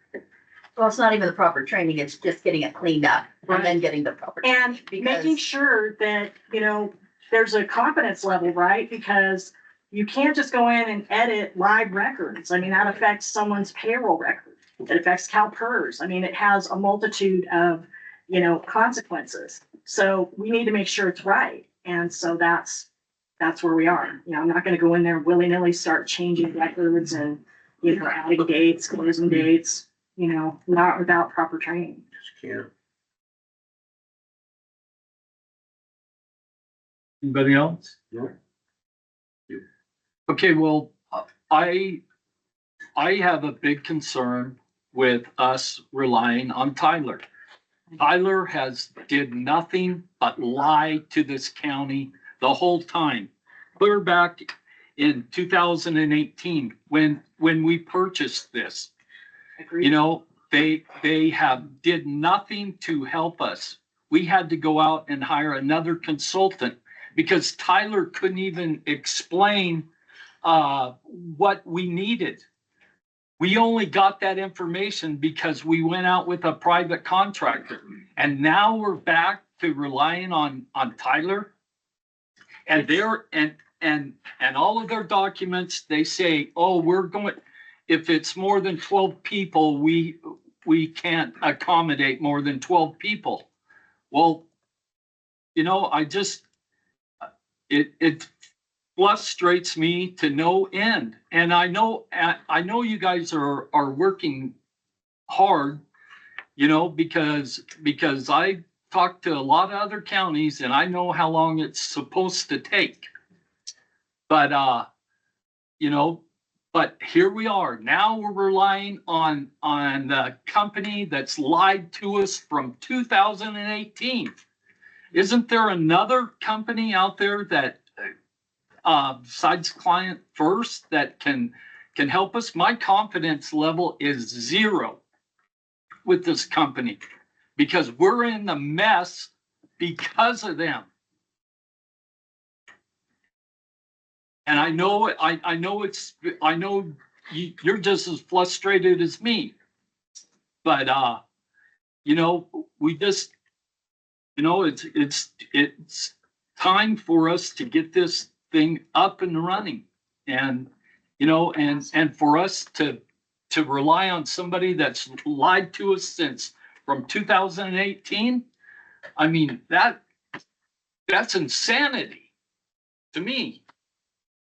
Well, it's not even the proper training, it's just getting it cleaned up and then getting the proper. And Because- making sure that, you know, there's a confidence level, right? Because you can't just go in and edit live records. I mean, that affects someone's payroll record. It affects CalPERS. I mean, it has a multitude of, you know, consequences. So we need to make sure it's right. And so that's where we are. You know, I'm not gonna go in there willy-nilly start changing records and, you know, adding dates, closing dates, you know, not without proper training. Just can't. Anybody else? No. Okay, well, I have a big concern with us relying on Tyler. Tyler did nothing but lie to this county the whole time. Clear back in 2018, when we purchased this. Agreed. You know, they did nothing to help us. We had to go out and hire another consultant because Tyler couldn't even explain what we needed. We only got that information because we went out with a private contractor. And now we're back to relying on Tyler. And and all of their documents, they say, oh, if it's more than 12 people, we can't accommodate more than 12 people. Well, you know, it frustrates me to no end. And I know you guys are working hard, you know, because I talked to a lot of other counties and I know how long it's supposed to take. But, you know, but here we are. Now we're relying on the company that's lied to us from 2018. Isn't there another company out there that, besides Client First, that can help us? My confidence level is 0 with this company because we're in the mess because of them. And I know you're just as frustrated as me. But you know, we just, you know, it's time for us to get this thing up and running. And, you know, and for us to rely on somebody that's lied to us from 2018, I mean, that's insanity to me.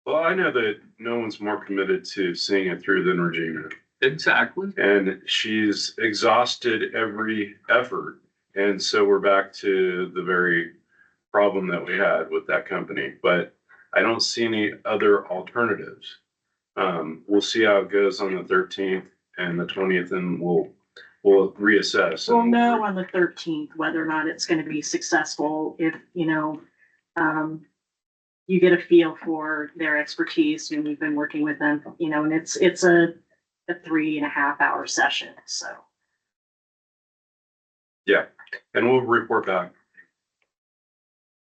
Well, I know that no one's more committed to seeing it through than Regina. Exactly. And she's exhausted every effort. And so we're back to the very problem that we had with that company. But I don't see any other alternatives. We'll see how it goes on the 13th and the 20th, and we'll reassess. We'll know on the 13th whether or not it's gonna be successful if, you know, you get a feel for their expertise, and we've been working with them, you know, and it's a 3.5 hour session, so. Yeah, and we'll report back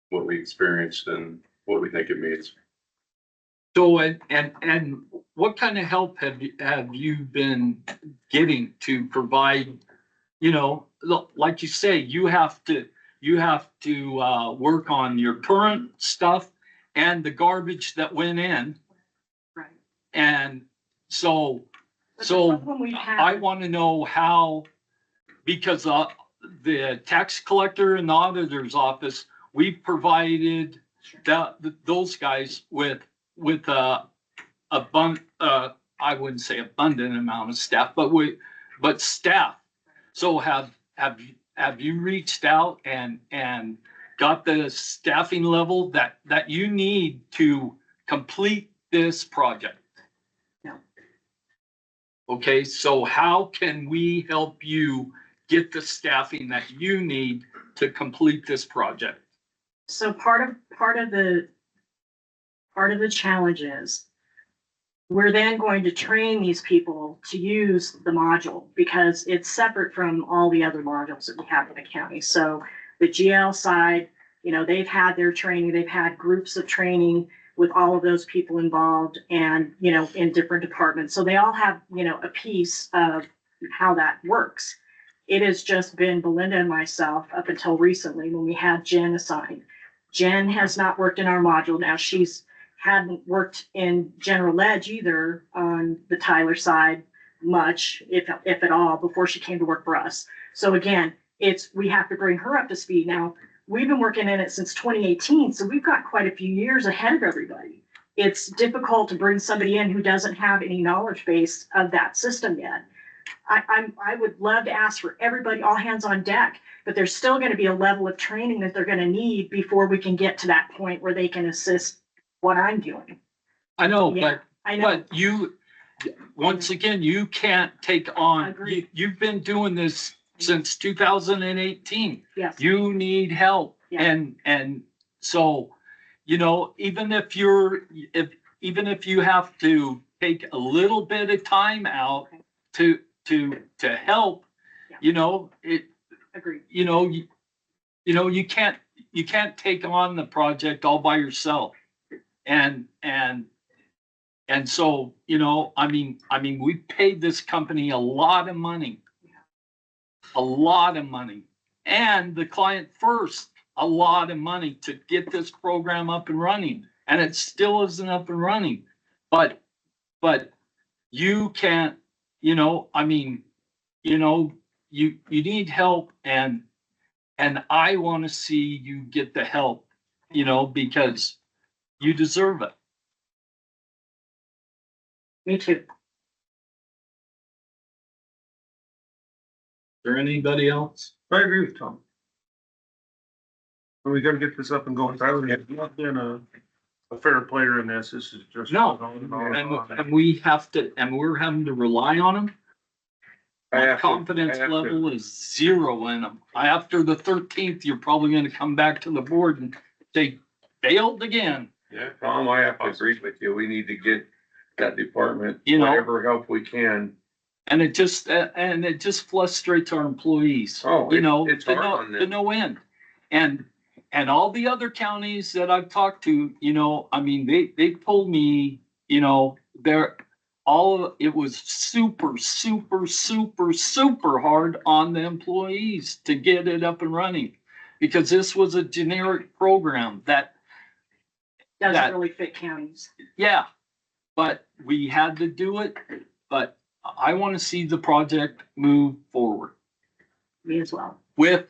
what we experienced and what we think it means. So, and what kind of help have you been getting to provide, you know, like you say, you have to work on your current stuff and the garbage that went in. Right. And So But the So problem we've had- I want to know how, because the tax collector and the auditor's office, we've provided those guys with I wouldn't say abundant amount of staff, but staff. So have you reached out and got the staffing level that you need to complete this project? No. Okay, so how can we help you get the staffing that you need to complete this project? So part of the challenge is we're then going to train these people to use the module because it's separate from all the other modules that we have in the county. So the GL side, they've had their training, they've had groups of training with all of those people involved and, in different departments. So they all have, a piece of how that works. It has just been Belinda and myself up until recently when we had Jen assigned. Jen has not worked in our module. Now hadn't worked in general ledge either on the Tyler side much, if at all, before she came to work for us. So again, we have to bring her up to speed. Now, we've been working in it since 2018, so we've got quite a few years ahead of everybody. It's difficult to bring somebody in who doesn't have any knowledge base of that system yet. I would love to ask for everybody, all hands on deck, but there's still going to be a level of training that they're going to need before we can get to that point where they can assist what I'm doing. I know, Yeah, I know. but you, once again, you can't take on, Agreed. you've been doing this since 2018. Yes. You need help. Yeah. And so, even if you have to take a little bit of time out to help, Agreed. you can't take on the project all by yourself. And so, we paid this company a lot of money. And the client first, a lot of money to get this program up and running. And it still isn't up and running. But you can't, you need help and I want to see you get the help, because you deserve it. Me too. Is there anybody else? I agree with Tom. We gotta get this up and going. Tyler, have not been a fair player in this. This is just. No, going on and on. and we have to, and we're having to rely on them. My confidence level is 0 in them. After the 13th, you're probably gonna come back to the board and say, failed again. Yeah, Tom, I have to agree with you. We need to get that department, You know. whatever help we can. And it just frustrates our employees. Oh, it's to hard on them. to no end. And all the other counties that I've talked to, they told me, it was super, super, super, super hard on the employees to get it up and running. Because this was a generic program that, Doesn't really fit counties. yeah, but we had to do it, but I want to see the project move forward Me as well. with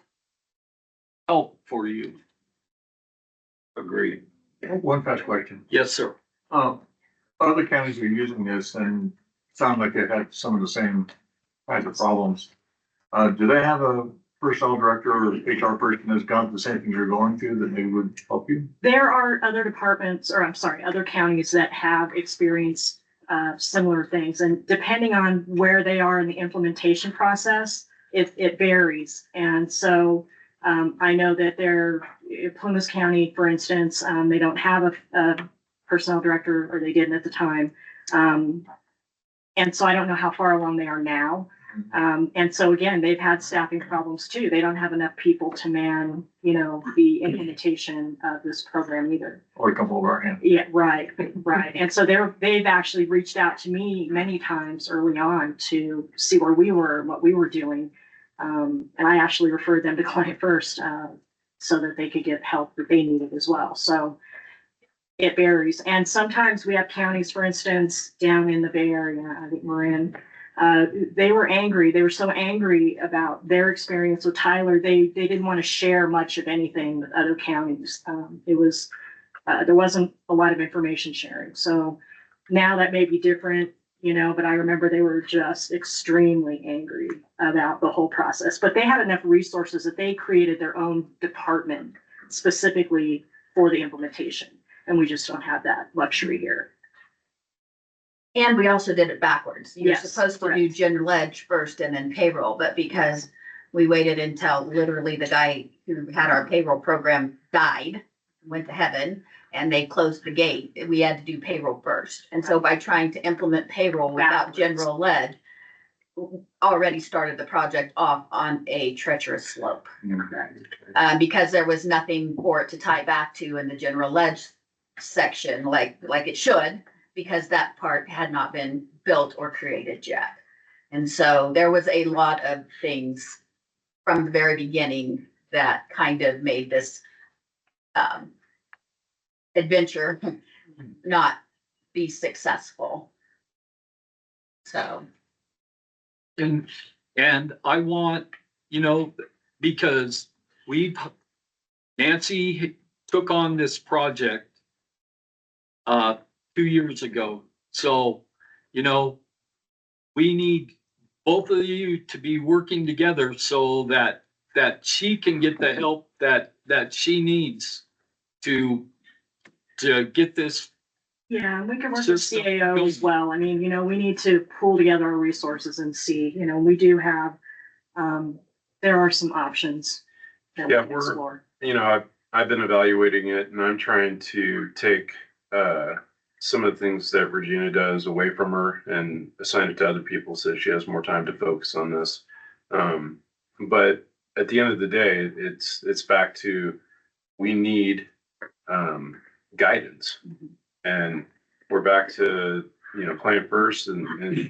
help for you. Agreed. One fast question. Yes, sir. Other counties are using this and sound like they had some of the same kinds of problems. Do they have a personnel director or HR person that's gone through the same things you're going through that they would help you? There are other departments, or I'm sorry, other counties that have experienced similar things. And depending on where they are in the implementation process, it varies. And so I know that Plymouth County, for instance, they don't have a personnel director, or they didn't at the time. And so I don't know how far along they are now. And so again, they've had staffing problems too. They don't have enough people to man, the implementation of this program either. Or come over our hand? Yeah, right. And so they've actually reached out to me many times early on to see where we were, what we were doing. And I actually referred them to Client First, so that they could get help that they needed as well. So it varies. And sometimes we have counties, for instance, down in the Bay Area, I think Marin, they were angry. They were so angry about their experience with Tyler. They didn't want to share much of anything with other counties. There wasn't a lot of information sharing. So now that may be different, but I remember they were just extremely angry about the whole process. But they had enough resources that they created their own department specifically for the implementation. And we just don't have that luxury here. And we also did it backwards. You're Yes, supposed to do correct. general ledge first and then payroll, but because we waited until literally the guy who had our payroll program died, went to heaven, and they closed the gate, we had to do payroll first. And so by trying to implement payroll without Backwards. general ledge, already started the project off on a treacherous slope. Because there was nothing for it to tie back to in the general ledge section like it should, because that part had not been built or created yet. And so there was a lot of things from the very beginning that kind of made this adventure not be successful. So. And I want, because Nancy took on this project 2 years ago. So, we need both of you to be working together so that she can get the help that she needs to get this. Yeah, and we can work with CAO as well. I mean, we need to pool together our resources and see, we do have, there are some options that we Yeah, can explore. I've been evaluating it and I'm trying to take some of the things that Regina does away from her and assign it to other people so she has more time to focus on this. But at the end of the day, it's back to, we need guidance. And we're back to, plan first, and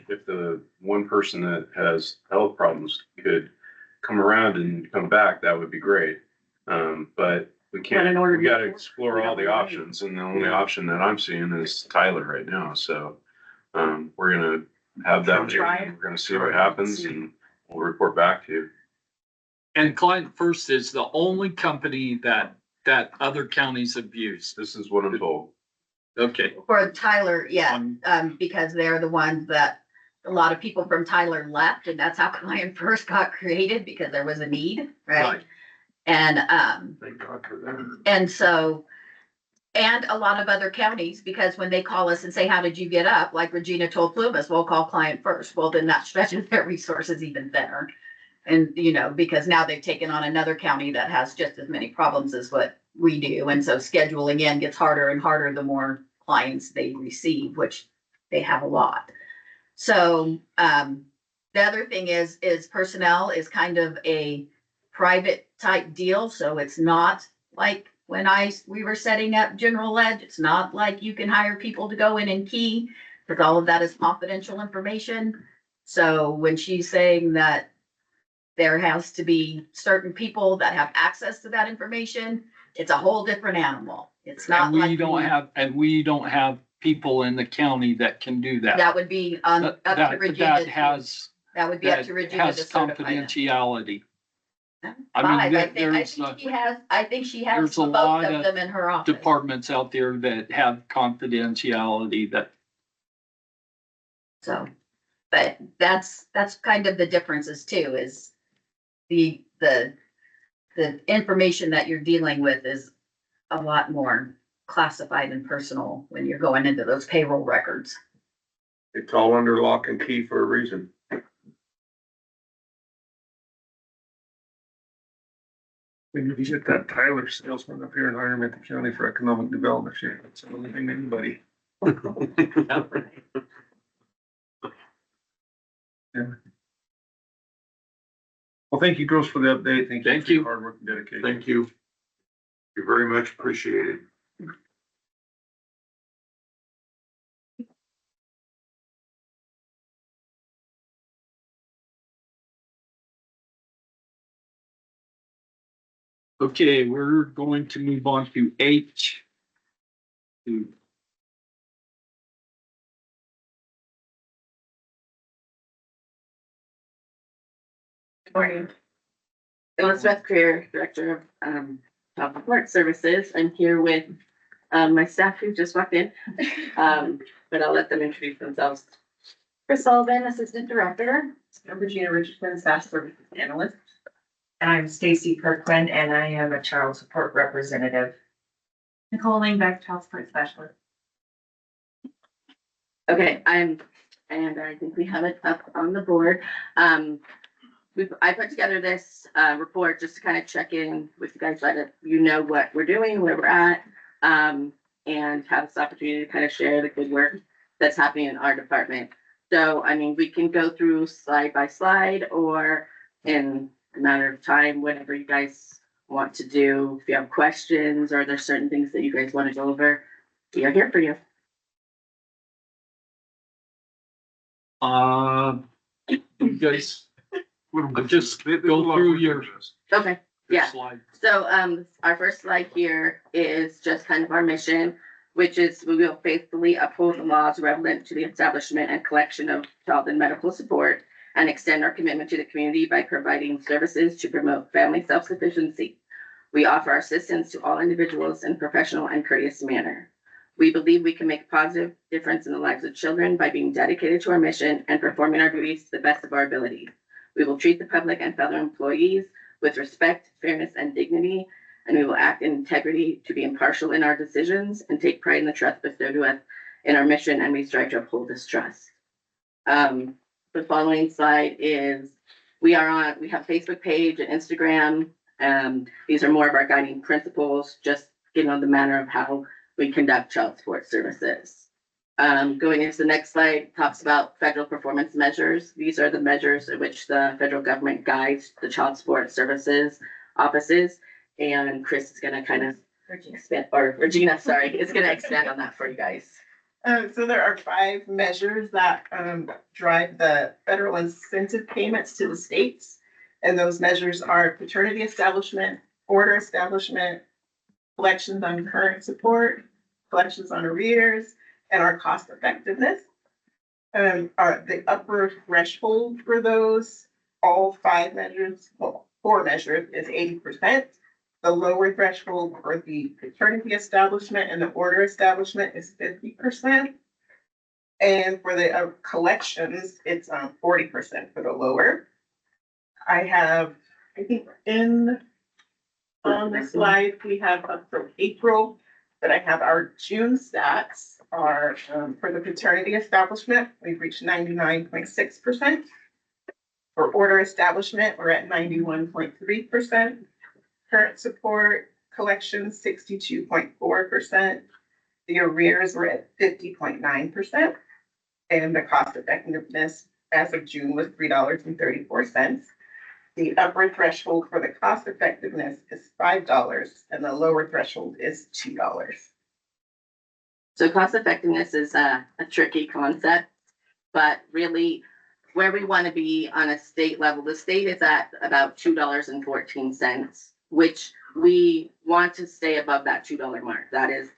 if the one person that has health problems could come around and come back, that would be great. But we can't, we gotta explore all the options, and the only option that I'm seeing is Tyler right now, so we're gonna have that meeting, and we're gonna see what happens, and we'll report back to you. And Client First is the only company that other counties have used. This is what I'm told. Okay. For Tyler, yeah, because they're the ones that a lot of people from Tyler left, and that's how Client First got created, because there was a need, right? And Thank God for that. and so, and a lot of other counties, because when they call us and say, how did you get up? Like Regina told Plumas, we'll call Client First. Well, then that stretches their resources even thinner. And, because now they've taken on another county that has just as many problems as what we do. And so scheduling in gets harder and harder the more clients they receive, which they have a lot. So the other thing is personnel is kind of a private type deal. So it's not like when we were setting up general ledge, it's not like you can hire people to go in and key, because all of that is confidential information. So when she's saying that there has to be certain people that have access to that information, it's a whole different animal. It's not like. We don't have people in the county that can do that. That would be up to Regina. That would be up to Regina to certify that. Confidentiality. I think she has there's a both lot of them in her office. Departments out there that have confidentiality that. So, but that's kind of the differences too, is the information that you're dealing with is a lot more classified and personal when you're going into those payroll records. It's all under lock and key for a reason. We need to get that Tyler salesman up here and hire him at the county for economic development. That's the only thing anybody. Yeah. Well, thank you girls for the update. Thank you for your hard work and dedication. Thank you. You're very much appreciated. Okay, we're going to move on to H. to Morning. Elizabeth Greer, Director of Child Support Services. I'm here with my staff who just walked in. But I'll let them introduce themselves. Chris Sullivan, Assistant Director. I'm Regina Richardson, Staff Services Analyst. And I'm Stacy Kirkland, and I am a Child Support Representative. Nicole Langbeck, Child Support Specialist. Okay, and I think we have it up on the board. I put together this report just to kind of check in with you guys, let you know what we're doing, where we're at, and have this opportunity to kind of share the good work that's happening in our department. So, I mean, we can go through slide by slide or in a matter of time, whatever you guys want to do. If you have questions or there's certain things that you guys want to go over, we are here for you. you guys Let them just they- they go will through work your- through this. Okay. Yeah. slide. So, our first slide here is just kind of our mission, which is we will faithfully uphold the laws relevant to the establishment and collection of child and medical support and extend our commitment to the community by providing services to promote family self-sufficiency. We offer our assistance to all individuals in a professional and courteous manner. We believe we can make a positive difference in the lives of children by being dedicated to our mission and performing our duties to the best of our ability. We will treat the public and fellow employees with respect, fairness, and dignity, and we will act in integrity to be impartial in our decisions and take pride in the trust bestowed to us in our mission, and we strive to uphold this trust. The following slide is, we have a Facebook page and Instagram. These are more of our guiding principles, just getting on the manner of how we conduct child support services. Going into the next slide, talks about federal performance measures. These are the measures in which the federal government guides the child support services offices. And Chris is gonna kind of expand, or Regina, sorry, is gonna expand on that for you guys. So there are 5 measures that drive the federal incentive payments to the states. And those measures are paternity establishment, order establishment, collections on current support, collections on arrears, and our cost effectiveness. Are the upper threshold for those, all 5 measures, well, 4 measures is 80%. The lower threshold for the paternity establishment and the order establishment is 50%. And for the collections, it's 40% for the lower. I think on the slide, we have up from April, but I have our June stats are for the paternity establishment, we've reached 99.6%. For order establishment, we're at 91.3%. Current support collections, 62.4%. The arrears were at 50.9%. And the cost effectiveness as of June was $3.34. The upper threshold for the cost effectiveness is $5 and the lower threshold is $2. So cost effectiveness is a tricky concept, but really where we want to be on a state level, the state is at about $2.14, which we want to stay above that $2 mark. That is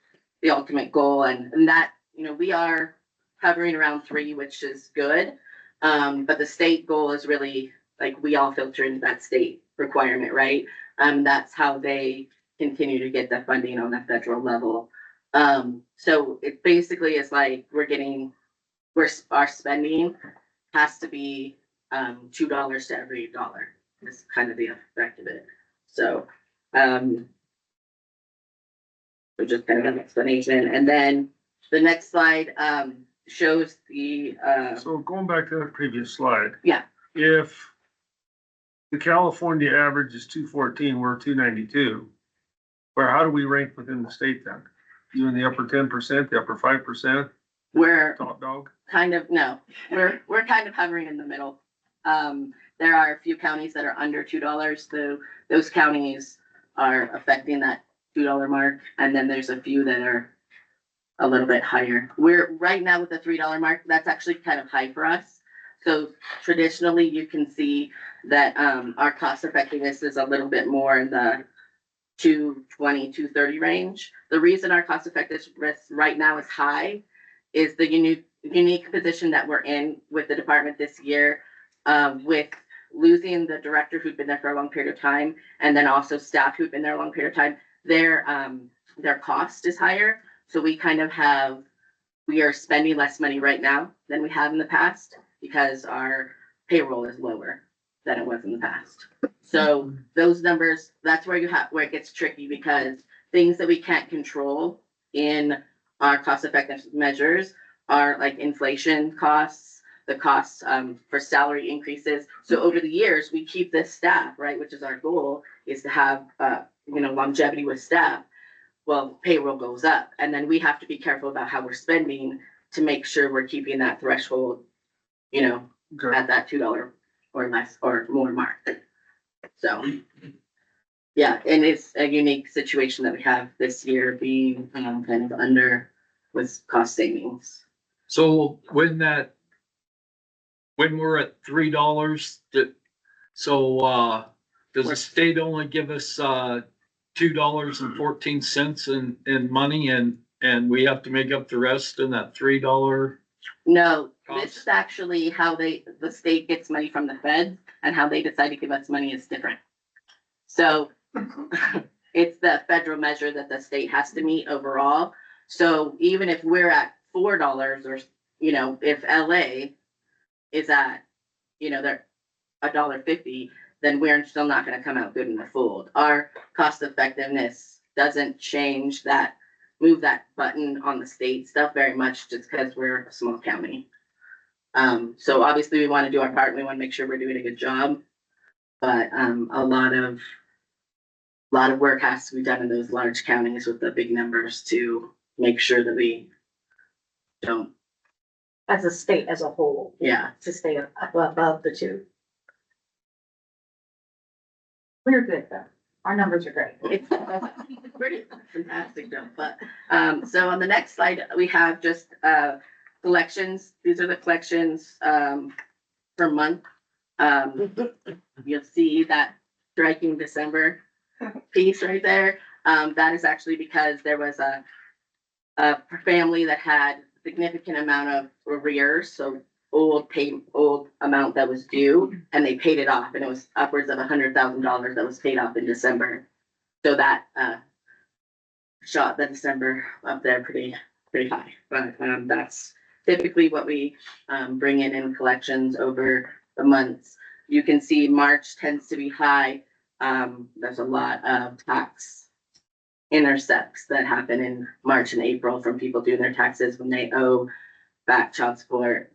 the ultimate goal. And that, we are hovering around 3, which is good. But the state goal is really like we all filter into that state requirement, right? That's how they continue to get the funding on the federal level. So it basically is like our spending has to be $2 to every dollar. Is kind of the effect of it. So just kind of an explanation. And then the next slide shows the So going back to that previous slide. Yeah. If the California average is 214, we're 292. How do we rank within the state then? You in the upper 10%, the upper 5%, we're top dog? kind of, no, we're kind of hovering in the middle. There are a few counties that are under $2, so those counties are affecting that $2 mark. And then there's a few that are a little bit higher. We're right now with the $3 mark, that's actually kind of high for us. So traditionally you can see that our cost effectiveness is a little bit more in the 220, 230 range. The reason our cost effectiveness right now is high is the unique position that we're in with the department this year, with losing the director who'd been there for a long period of time, and then also staff who'd been there a long period of time. Their cost is higher. So we are spending less money right now than we have in the past because our payroll is lower than it was in the past. So those numbers, that's where where it gets tricky, because things that we can't control in our cost effective measures are like inflation costs, the costs for salary increases. So over the years, we keep this staff, right, which is our goal, is to have longevity with staff. Well, payroll goes up, and then we have to be careful about how we're spending to make sure we're keeping that threshold, at that $2 or less or more mark. So, yeah, and it's a unique situation that we have this year, being kind of under with cost savings. So when we're at $3, does the state only give us $2.14 in money, and we have to make up the rest in that $3? No, cost? this is actually how the state gets money from the feds, and how they decide to give us money is different. So it's the federal measure that the state has to meet overall. So even if we're at $4, or if LA is at they're $1.50, then we're still not going to come out good in the fold. Our cost effectiveness doesn't change that, move that button on the state stuff very much, just because we're a small county. So obviously we want to do our part. We want to make sure we're doing a good job, but a lot of work has to be done in those large counties with the big numbers to make sure that we don't. As a state as a whole. Yeah. To stay above the two. We're good though. Our numbers are great. It's pretty fantastic though. But so on the next slide, we have just collections. These are the collections per month. You'll see that striking December piece right there. That is actually because there was a family that had significant amount of arrears, so old amount that was due, and they paid it off, and it was upwards of $100,000 that was paid off in December. So that shot the December up there pretty high. But that's typically what we bring in collections over the months. You can see March tends to be high. There's a lot of tax intercepts that happen in March and April from people doing their taxes when they owe back child support.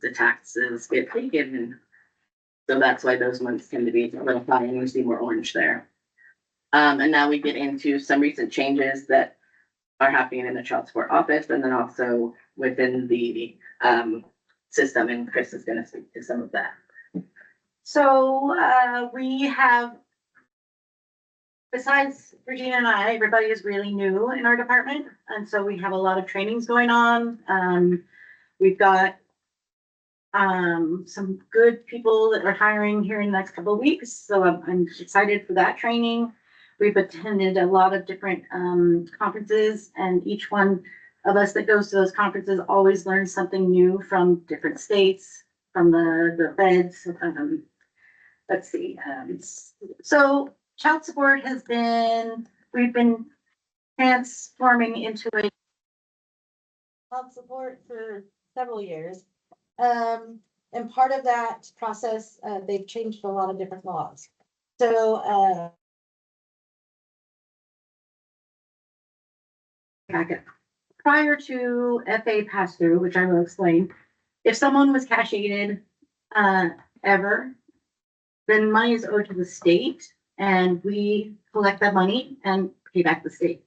The taxes get taken, and so that's why those months tend to be a little high, and we see more orange there. And now we get into some recent changes that are happening in the child support office, and then also within the system, and Chris is going to speak to some of that. So we have, besides Regina and I, everybody is really new in our department, and so we have a lot of trainings going on. We've got some good people that are hiring here in the next couple of weeks, so I'm excited for that training. We've attended a lot of different conferences, and each one of us that goes to those conferences always learns something new from different states, from the feds. Let's see. So child support we've been transforming into a child support for several years. And part of that process, they've changed a lot of different laws. So, prior to FA pass-through, which I will explain, if someone was cash aided ever, then money is owed to the state, and we collect that money and pay back the state.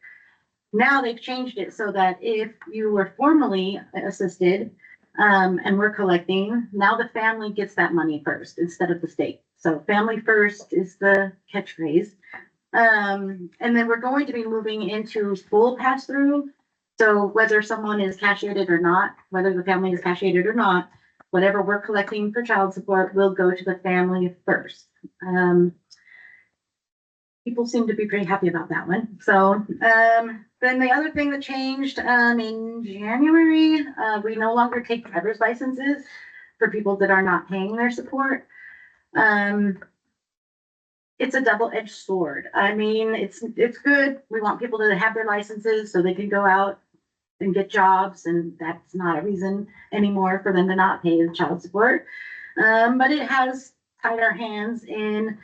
Now they've changed it so that if you were formally assisted and we're collecting, now the family gets that money first instead of the state. So family first is the catchphrase. And then we're going to be moving into full pass-through. So whether someone is cash aided or not, whether the family is cash aided or not, whatever we're collecting for child support will go to the family first. people seem to be pretty happy about that one. So, then the other thing that changed, in January, we no longer take driver's licenses for people that are not paying their support. It's a double-edged sword. I mean, it's good. We want people to have their licenses so they can go out and get jobs, and that's not a reason anymore for them to not pay the child support. But it has tied our hands in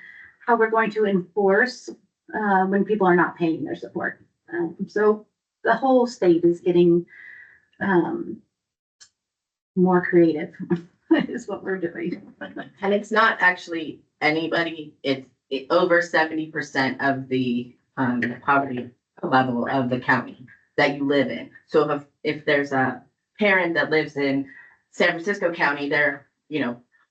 how we're going to enforce when people are not paying their support. So the whole state is getting more creative is what we're doing. And it's not actually anybody, it's over 70% of the poverty level of the county that you live in. So if there's a parent that lives in San Francisco County, their,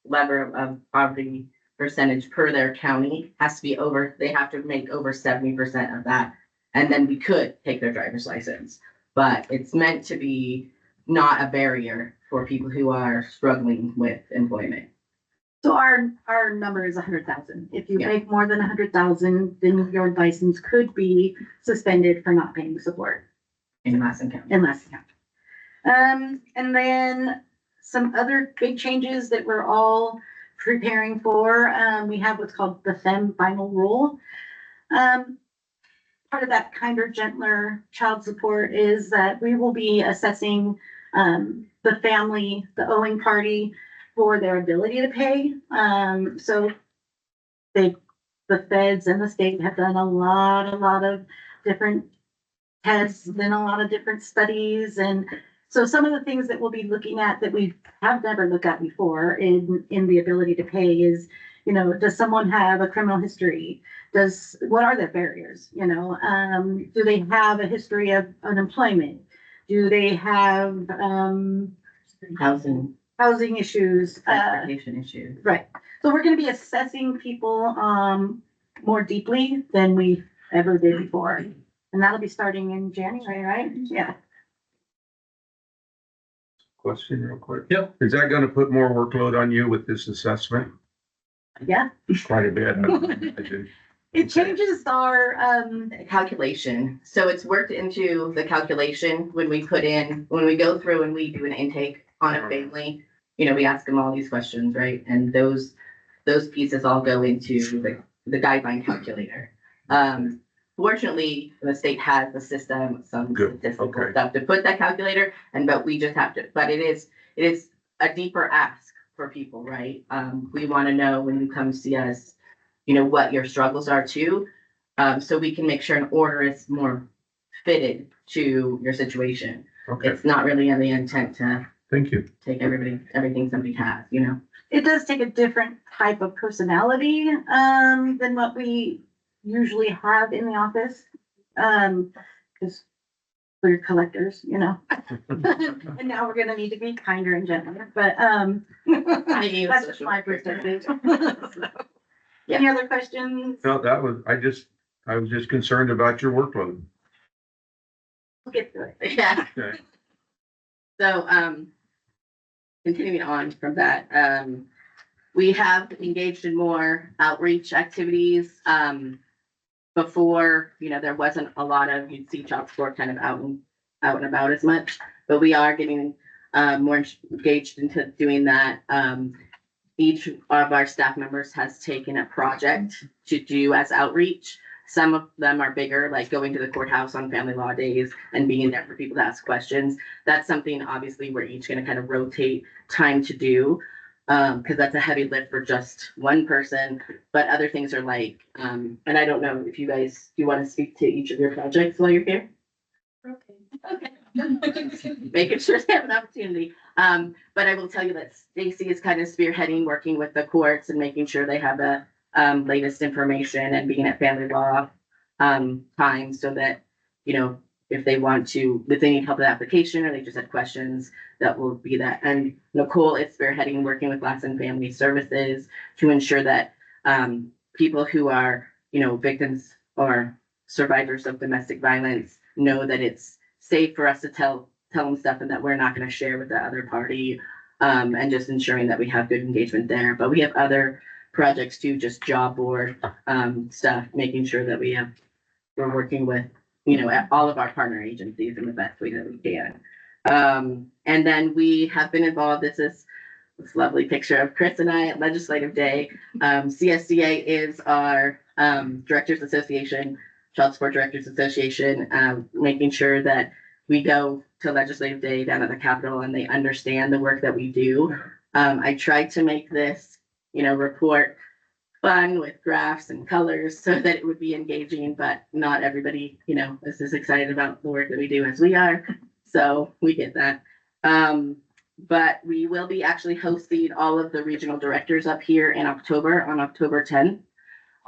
level of poverty percentage per their county has to be over, they have to make over 70% of that. And then we could take their driver's license, but it's meant to be not a barrier for people who are struggling with employment. So our number is 100,000. If you make more than 100,000, then your license could be suspended for not paying support. In Lassen County. And then some other big changes that we're all preparing for. We have what's called the FEM final rule. Part of that kinder, gentler child support is that we will be assessing the family, the owing party, for their ability to pay. So the feds and the state have done a lot of different tests and a lot of different studies. And so some of the things that we'll be looking at that we have never looked at before in the ability to pay is, does someone have a criminal history? What are their barriers? Do they have a history of unemployment? Do they have housing issues, transportation issues? Right. So we're going to be assessing people more deeply than we ever did before. And that'll be starting in January, right? Yeah. Question real quick. Yep. Is that gonna put more workload on you with this assessment? Yeah. Quite a bit. I imagine. It changes our Calculation. So it's worked into the calculation when we go through and we do an intake on a family, we ask them all these questions, right? And those pieces all go into the guideline calculator. Fortunately, the state has the system, some Good. statistical Okay. stuff to put that calculator, but we just have to, but it is a deeper ask for people, right? We want to know when you come see us, what your struggles are too. So we can make sure an order is more fitted to your situation. Okay, It's not really in the intent to thank you. take everything somebody has, it does take a different type of personality than what we usually have in the office. Because we're collectors, and now we're gonna need to be kinder and gentler, but that's just my perspective. Any other questions? No, I was just concerned about your workload. We'll get through it. Yeah. Okay. So, continuing on from that, we have engaged in more outreach activities. Before, there wasn't a lot of, you'd see child support kind of out and about as much, but we are getting more engaged into doing that. Each of our staff members has taken a project to do as outreach. Some of them are bigger, like going to the courthouse on family law days and being there for people to ask questions. That's something obviously we're each going to kind of rotate time to do, because that's a heavy lift for just one person. But other things are like, and I don't know if do you want to speak to each of your projects while you're here? Okay. Making sure they have an opportunity. But I will tell you that Stacy is kind of spearheading, working with the courts and making sure they have the latest information and being at family law time so that, if they need help with application or they just had questions, that will be that. And Nicole is spearheading, working with Lassen Family Services to ensure that people who are, victims or survivors of domestic violence know that it's safe for us to tell them stuff and that we're not going to share with the other party, and just ensuring that we have good engagement there. But we have other projects to just job board, stuff, making sure that we're working with, all of our partner agencies in the best way that we can. And then we have been involved, this lovely picture of Chris and I at Legislative Day. CSCA is our Directors Association, Child Support Directors Association, making sure that we go to Legislative Day down at the Capitol and they understand the work that we do. I tried to make this, report fun with graphs and colors so that it would be engaging, but not everybody, is as excited about the work that we do as we are. So we get that. But we will be actually hosting all of the regional directors up here in October, on October 10th.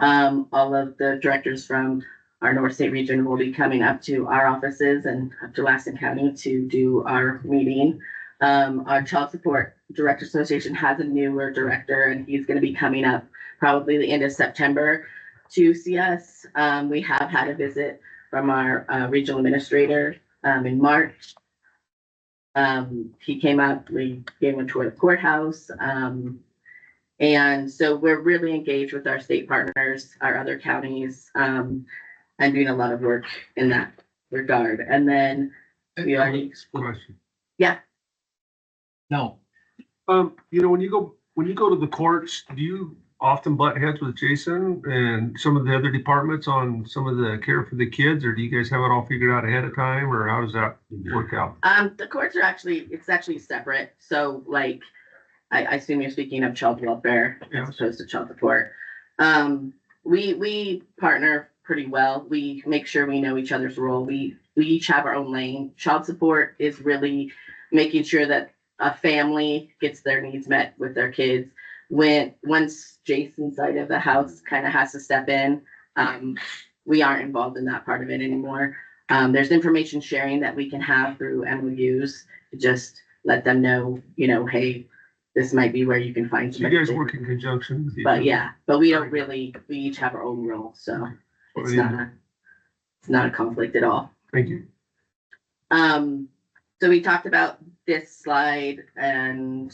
All of the directors from our North State region will be coming up to our offices and up to Lassen County to do our meeting. Our Child Support Director Association has a newer director, and he's going to be coming up probably the end of September to see us. We have had a visit from our regional administrator in March. He came up, we gave him a tour of the courthouse. And so we're really engaged with our state partners, our other counties, and doing a lot of work in that regard. And then we already. Question. Yeah. No, When you go to the courts, do you often butt heads with Jason and some of the other departments on some of the care for the kids, or do you guys have it all figured out ahead of time, or how does that work out? The courts are actually separate. So like, I assume you're speaking of child welfare as opposed to child support. We partner pretty well. We make sure we know each other's role. We each have our own lane. Child support is really making sure that a family gets their needs met with their kids. Once Jason's side of the house kind of has to step in, we aren't involved in that part of it anymore. There's information sharing that we can have through MOUs to just let them know, hey, this might be where you can find. So you guys work in conjunction with each other? But we don't really, we each have our own role, so it's not a conflict at all. Thank you. So we talked about this slide, and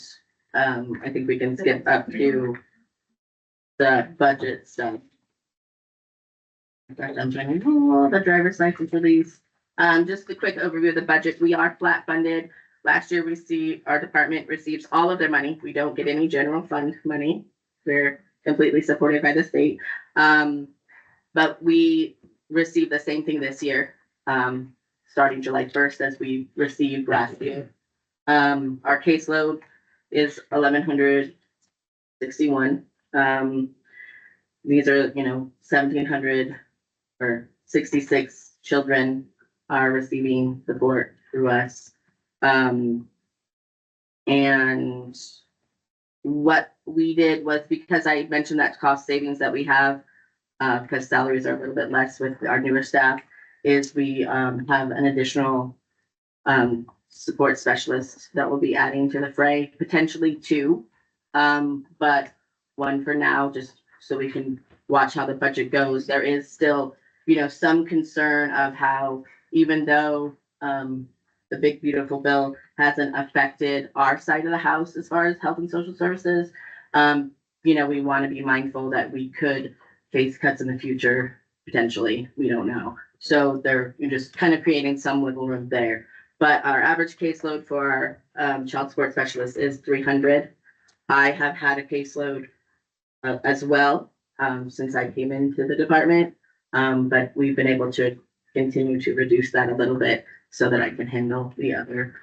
I think we can skip up to the budget stuff. I'm trying to pull the driver's license release. Just a quick overview of the budget. We are flat funded. Last year, our department receives all of their money. We don't get any general fund money. We're completely supported by the state. But we received the same thing this year, starting July 1st as we received last year. Our caseload is 1,161. These are, 1,700 or 66 children are receiving support through us. And what we did was, because I mentioned that cost savings that we have, because salaries are a little bit less with our newer staff, is we have an additional support specialist that will be adding to the fray, potentially two, but one for now, just so we can watch how the budget goes. There is still, some concern of how, even though the big beautiful bill hasn't affected our side of the house as far as health and social services, we want to be mindful that we could face cuts in the future, potentially. We don't know. So you're just kind of creating some wiggle room there. But our average caseload for our child support specialist is 300. I have had a caseload as well since I came into the department, but we've been able to continue to reduce that a little bit so that I can handle the other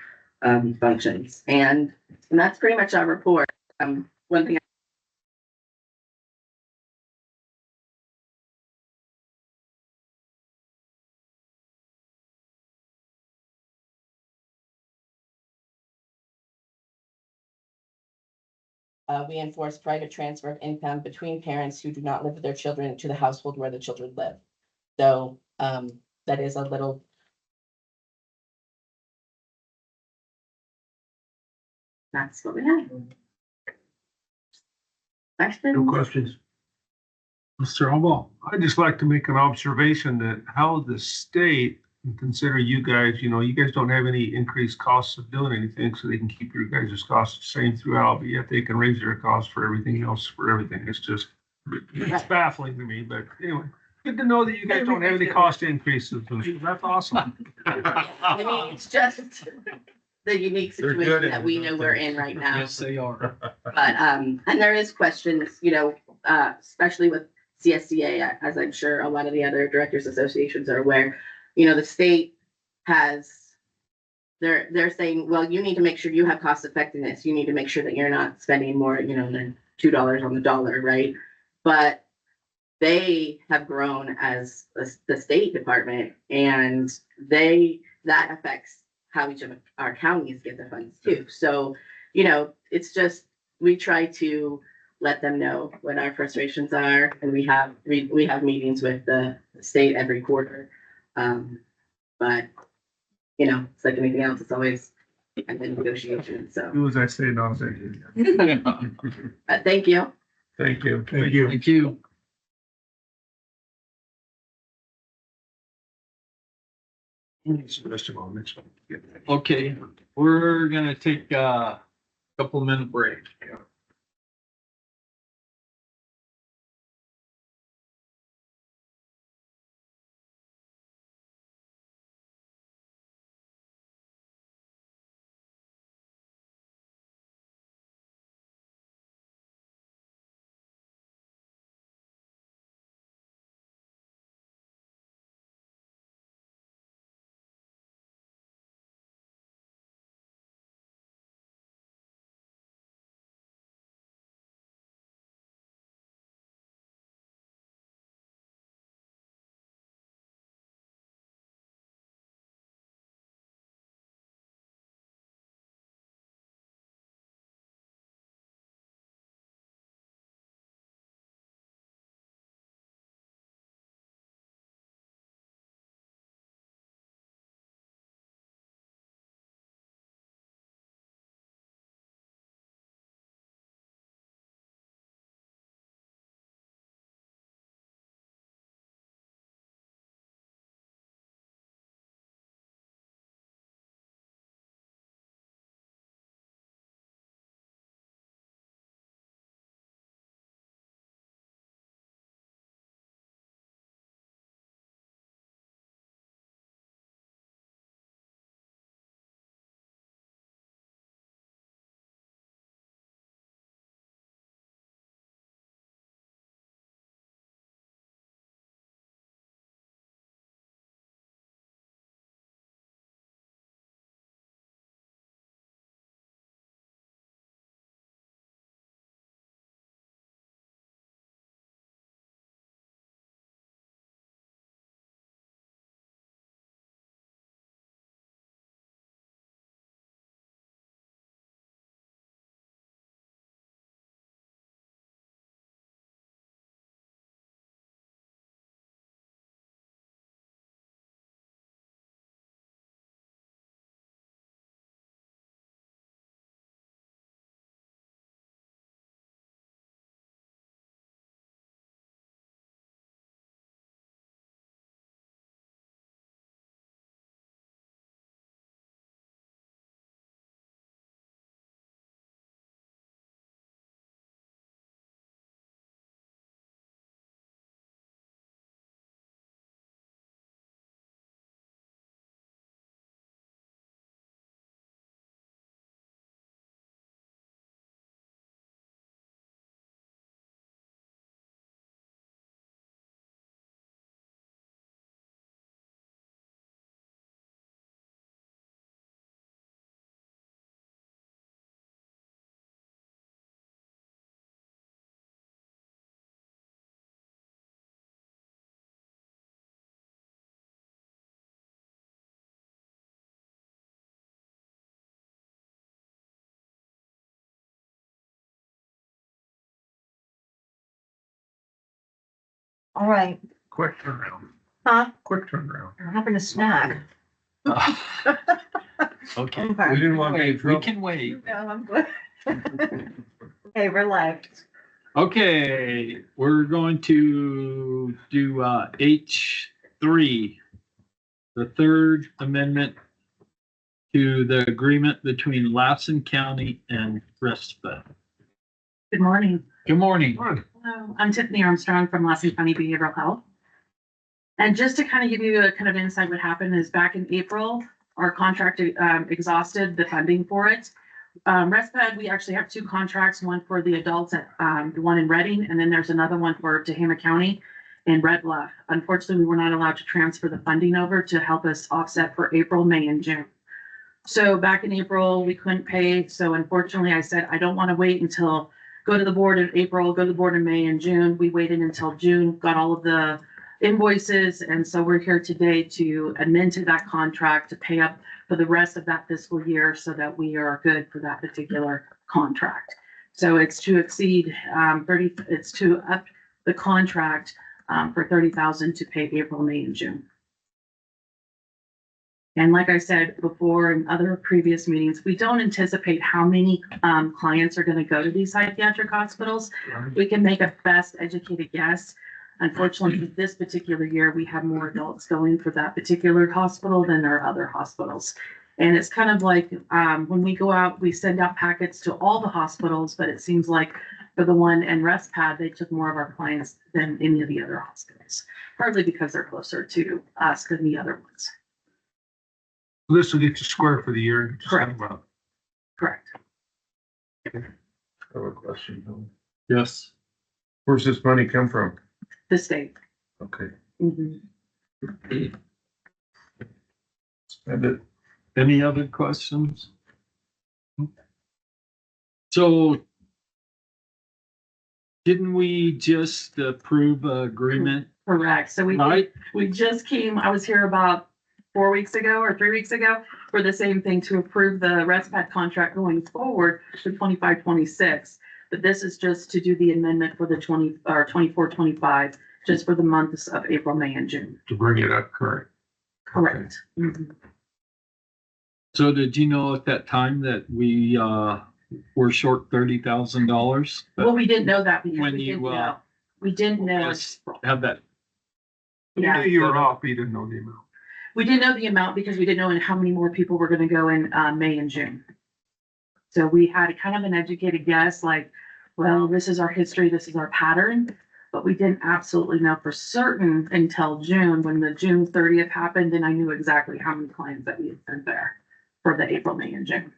functions. And that's pretty much our report. One thing we enforce private transfer of income between parents who do not live with their children to the household where the children live. So that is a little. That's what we have. No questions. Mr. Oval. I'd just like to make an observation that how the state and consider you guys, you guys don't have any increased costs of doing anything, so they can keep your guys' costs the same throughout, but yet they can raise their costs for everything else, for everything. It's baffling to me, but anyway, good to know that you guys don't have any cost increases. That's awesome. I mean, it's just the unique They're good situation at that we it, know we're in right now. Yes, they are. But, and there is questions, especially with CSCA, as I'm sure a lot of the other directors associations are aware, the state has, they're saying, well, you need to make sure you have cost effectiveness. You need to make sure that you're not spending more, than $2 on the dollar, right? But they have grown as the State Department, and that affects how each of our counties get the funds too. So, it's just, we try to let them know what our frustrations are, and we have meetings with the state every quarter. But, it's like anything else, it's always a negotiation, so. Do as I say, not as I do. Thank you. Thank you. Thank you. Thank you. Rest of all next one. Okay, we're gonna take a couple minute break. All right, Quick turnaround. huh? Quick turnaround. I'm having a snack. Okay, Okay. We didn't want to be in we trouble. can wait. No, I'm good. Okay, we're live. Okay, we're going to do H3. the third amendment to the agreement between Lassen County and Respite. Good morning. Good morning. Hello, I'm Tiffany Armstrong from Lassen County Behavioral Health. And just to kind of give you a kind of insight, what happened is back in April, our contract exhausted the funding for it. Respite, we actually have two contracts, one for the adults at the one in Reading, and then there's another one for Tehama County in Red Bluff. Unfortunately, we were not allowed to transfer the funding over to help us offset for April, May, and June. So back in April, we couldn't pay. So unfortunately, I said, I don't want to wait until go to the board in April, go to the board in May and June. We waited until June, got all of the invoices. And so we're here today to amend to that contract to pay up for the rest of that fiscal year so that we are good for that particular contract. So it's to exceed it's to up the contract for $30,000 to pay April, May, and June. And like I said before in other previous meetings, we don't anticipate how many clients are going to go to these psychiatric hospitals. We can make a best educated guess. Unfortunately, this particular year, we have more adults going for that particular hospital than our other hospitals. And it's kind of like when we go out, we send out packets to all the hospitals, but it seems like for the one in Respad, they took more of our clients than any of the other hospitals, partly because they're closer to us than the other ones. This will get you square for the year. Correct. Correct. I have a question. Yes. Where's this money come from? The state. Okay. Mhm. Spend it. Any other questions? So didn't we just approve an agreement? Correct. So Right. we just came, I was here about 4 weeks ago or 3 weeks ago for the same thing to approve the Respite contract going forward for 25-26. But this is just to do the amendment for the 24-25, just for the months of April, May, and June. To bring it up current. Correct. Mhm. So did you know at that time that we were short $30,000? Well, we didn't know that because When we you, didn't know. We didn't know. Just have that. Yeah. You were off, but you didn't know the amount. We didn't know the amount because we didn't know how many more people were gonna go in May and June. So we had kind of an educated guess, like, well, this is our history, this is our pattern, but we didn't absolutely know for certain until June, when the June 30th happened, and I knew exactly how many clients that we had sent there for the April, May, and June.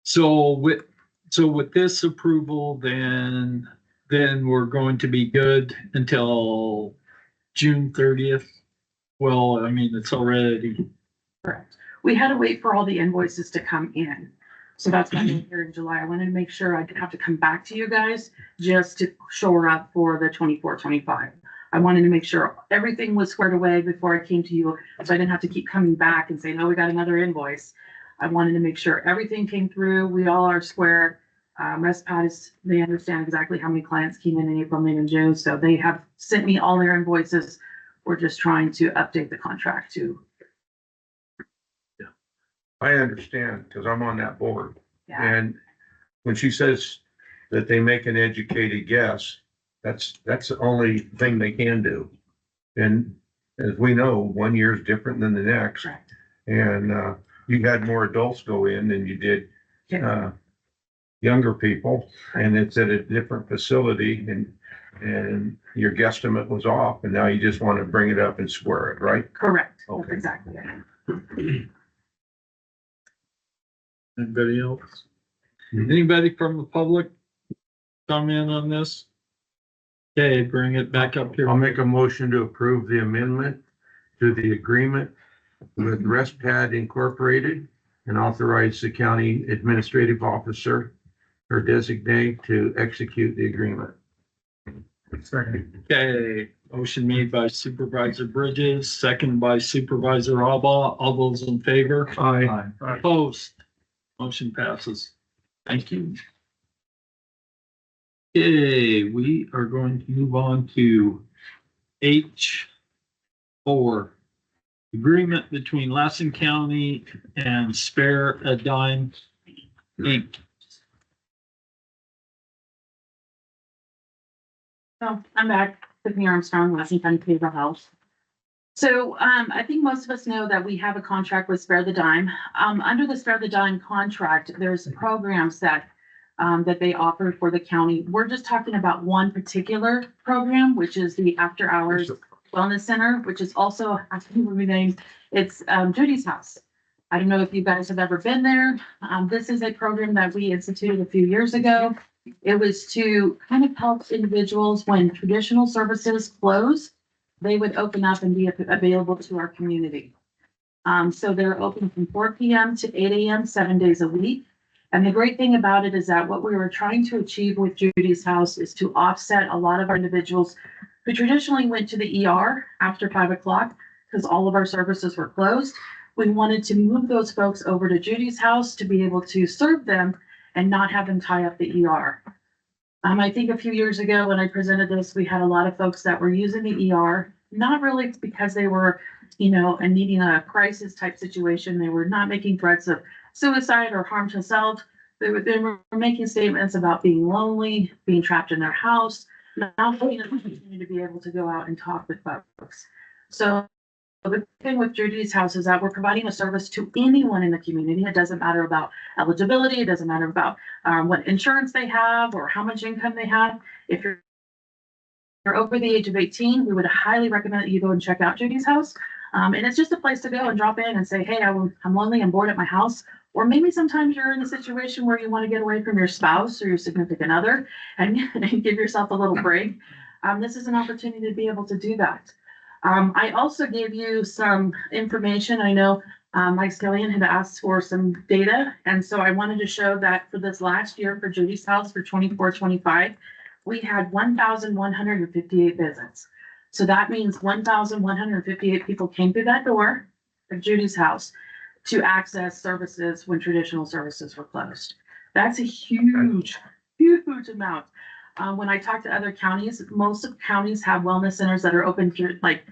So with this approval, then we're going to be good until June 30th. Well, I mean, it's already. Correct. We had to wait for all the invoices to come in. So that's why I'm here in July. I wanted to make sure I didn't have to come back to you guys just to shore up for the 24-25. I wanted to make sure everything was squared away before I came to you, so I didn't have to keep coming back and saying, oh, we got another invoice. I wanted to make sure everything came through. We all are square. Respite they understand exactly how many clients came in April, May, and June. So they have sent me all their invoices. We're just trying to update the contract too. I understand, because I'm on that board. Yeah. And when she says that they make an educated guess, that's the only thing they can do. And as we know, 1 year is different than the next. Correct. And you had more adults go in than you did younger people, and it's at a different facility, and your guesstimate was off, and now you just want to bring it up and square it, right? Correct. That's Okay. exactly it. Anybody else? Anybody from the public comment on this? Okay, bring it back up here. I'll make a motion to approve the amendment to the agreement with Respad Incorporated and authorize the county administrative officer or designate to execute the agreement. Second. Okay, motion made by Supervisor Bridges, second by Supervisor Alba. All those in favor? Aye. Opposed? Motion passes. Thank you. Okay, we are going to move on to H4. agreement between Lassen County and Spare a Dime Inc. So I'm back, Tiffany Armstrong, Lassen County Behavioral Health. So I think most of us know that we have a contract with Spare the Dime. Under the Spare the Dime contract, there's programs that that they offer for the county. We're just talking about one particular program, which is the After Hours Wellness Center, which is also actually renamed. It's Judy's House. I don't know if you guys have ever been there. This is a program that we instituted a few years ago. It was to kind of help individuals when traditional services close, they would open up and be available to our community. So they're open from 4 p.m. to 8 a.m., 7 days a week. And the great thing about it is that what we were trying to achieve with Judy's House is to offset a lot of our individuals who traditionally went to the ER after 5 o'clock because all of our services were closed. We wanted to move those folks over to Judy's House to be able to serve them and not have them tie up the ER. I think a few years ago when I presented this, we had a lot of folks that were using the ER, not really because they were, and needing a crisis type situation. They were not making threats of suicide or harm to self. They were making statements about being lonely, being trapped in their house, not having an opportunity to be able to go out and talk with folks. So the thing with Judy's House is that we're providing a service to anyone in the community. It doesn't matter about eligibility. It doesn't matter about what insurance they have or how much income they have. If you're over the age of 18, we would highly recommend that you go and check out Judy's House. And it's just a place to go and drop in and say, hey, I'm lonely, I'm bored at my house. Or maybe sometimes you're in a situation where you want to get away from your spouse or your significant other and give yourself a little break. This is an opportunity to be able to do that. I also gave you some information. I know Mike Scallion had asked for some data. And so I wanted to show that for this last year for Judy's House for 24-25, we had 1,158 visits. So that means 1,158 people came through that door of Judy's House to access services when traditional services were closed. That's a huge, huge amount. When I talk to other counties, most of counties have wellness centers that are open to like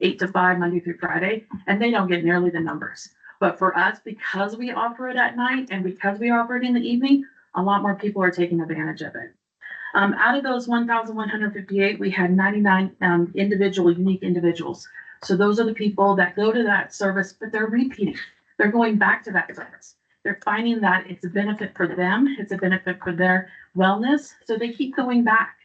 8 to 5, Monday through Friday, and they don't get nearly the numbers. But for us, because we offer it at night and because we offer it in the evening, a lot more people are taking advantage of it. Out of those 1,158, we had 99 unique individuals. So those are the people that go to that service, but they're repeating. They're going back to that service. They're finding that it's a benefit for them. It's a benefit for their wellness. So they keep going back,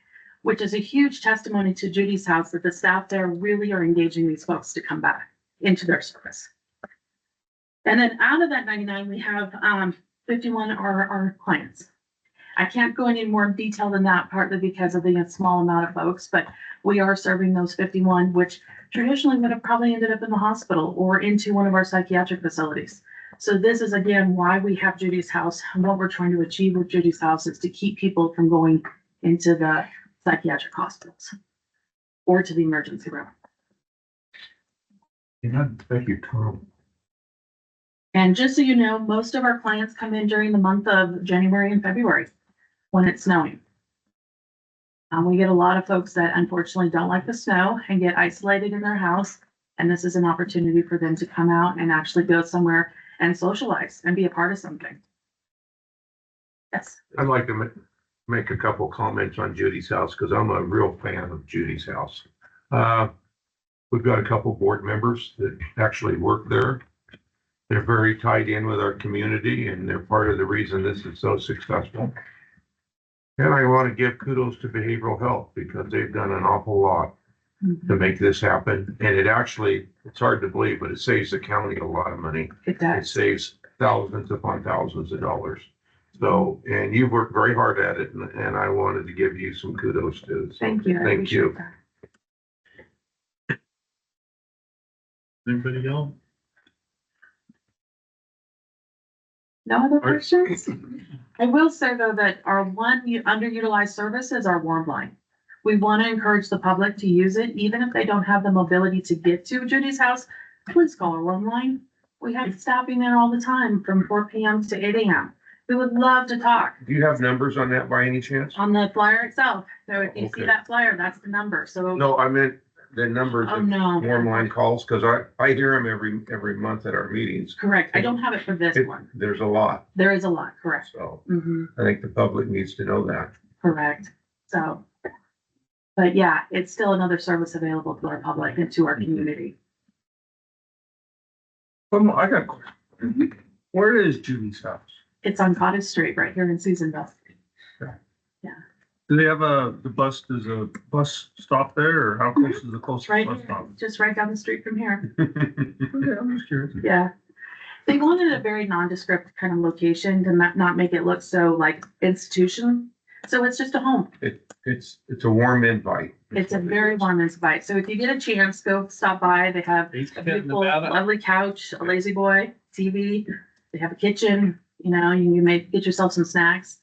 which is a huge testimony to Judy's House that the staff there really are engaging these folks to come back into their service. And then out of that 99, we have 51 are our clients. I can't go any more detail than that, partly because of the small amount of folks, but we are serving those 51, which traditionally would have probably ended up in the hospital or into one of our psychiatric facilities. So this is, again, why we have Judy's House. And what we're trying to achieve with Judy's House is to keep people from going into the psychiatric hospitals or to the emergency room. Thank you, Tom. And just so you know, most of our clients come in during the month of January and February when it's snowing. We get a lot of folks that unfortunately don't like the snow and get isolated in their house. And this is an opportunity for them to come out and actually go somewhere and socialize and be a part of something. Yes. I'd like to make a couple comments on Judy's House because I'm a real fan of Judy's House. We've got a couple board members that actually work there. They're very tied in with our community and they're part of the reason this is so successful. And I want to give kudos to behavioral health because they've done an awful lot to make this happen. And it's hard to believe, but it saves the county a lot of money. It does. It saves thousands upon thousands of dollars. So, and you've worked very hard at it and I wanted to give you some kudos too. So, thank you. Thank you. Anybody else? No other questions? I will say though that our one underutilized service is our warm line. We want to encourage the public to use it, even if they don't have the mobility to get to Judy's House. Please call our warm line. We have staffing there all the time from 4 p.m. to 8 a.m. We would love to talk. Do you have numbers on that by any chance? On the flyer itself. So if you see that flyer, that's the number. So No, I meant the numbers Oh, of no. warm line calls? Cause I hear them every month at our meetings. Correct. I don't have it for this one. There's a lot, There is a lot, correct. so Mm-hmm. I think the public needs to know that. Correct. So, but yeah, it's still another service available to our public and to our community. I got a question. Where is Judy's house? It's on Cottage Street right here in Susanville. Do they have the bus, does a bus stop there or how close is the It's closest right bus here, stop? just right down the street from here. Okay, I'm just curious. Yeah. They wanted a very nondescript kind of location to not make it look so like institutional. So it's just a home. It's a warm invite. It's a very warm invite. So if you get a chance, go stop by. They have a beautiful, lovely couch, a lazy boy, TV. They have a kitchen, you know, you may get yourself some snacks.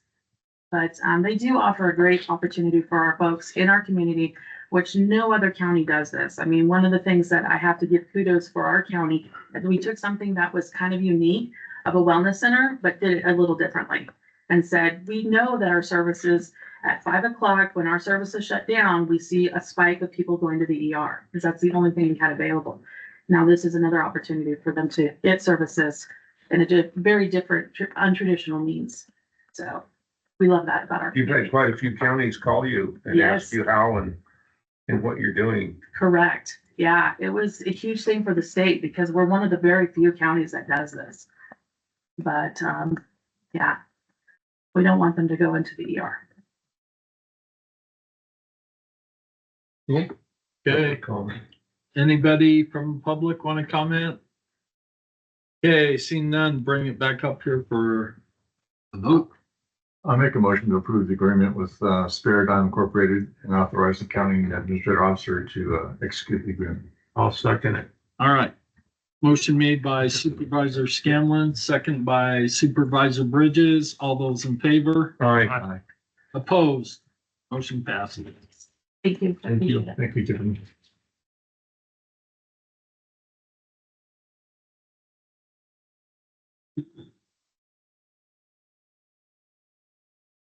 But they do offer a great opportunity for our folks in our community, which no other county does this. I mean, one of the things that I have to give kudos for our county is we took something that was kind of unique of a wellness center, but did it a little differently and said, we know that our services at 5 o'clock, when our services shut down, we see a spike of people going to the ER because that's the only thing we had available. Now, this is another opportunity for them to get services in a very different, untraditional means. So we love that about our You've community. had quite a few counties call you and Yes. ask you how and what you're doing. Correct. Yeah, it was a huge thing for the state because we're one of the very few counties that does this. But, yeah, we don't want them to go into the ER. Okay, anybody from the public want to comment? Okay, seeing none, bring it back up here for a vote. I'll make a motion to approve the agreement with Sparadigm Incorporated and authorize the county administrative officer to execute the agreement. I'll second it. All right. Motion made by Supervisor Scanlon, second by Supervisor Bridges. All those in favor? Aye. Opposed? Motion passes. Thank you. Thank you. Thank you, Tiffany.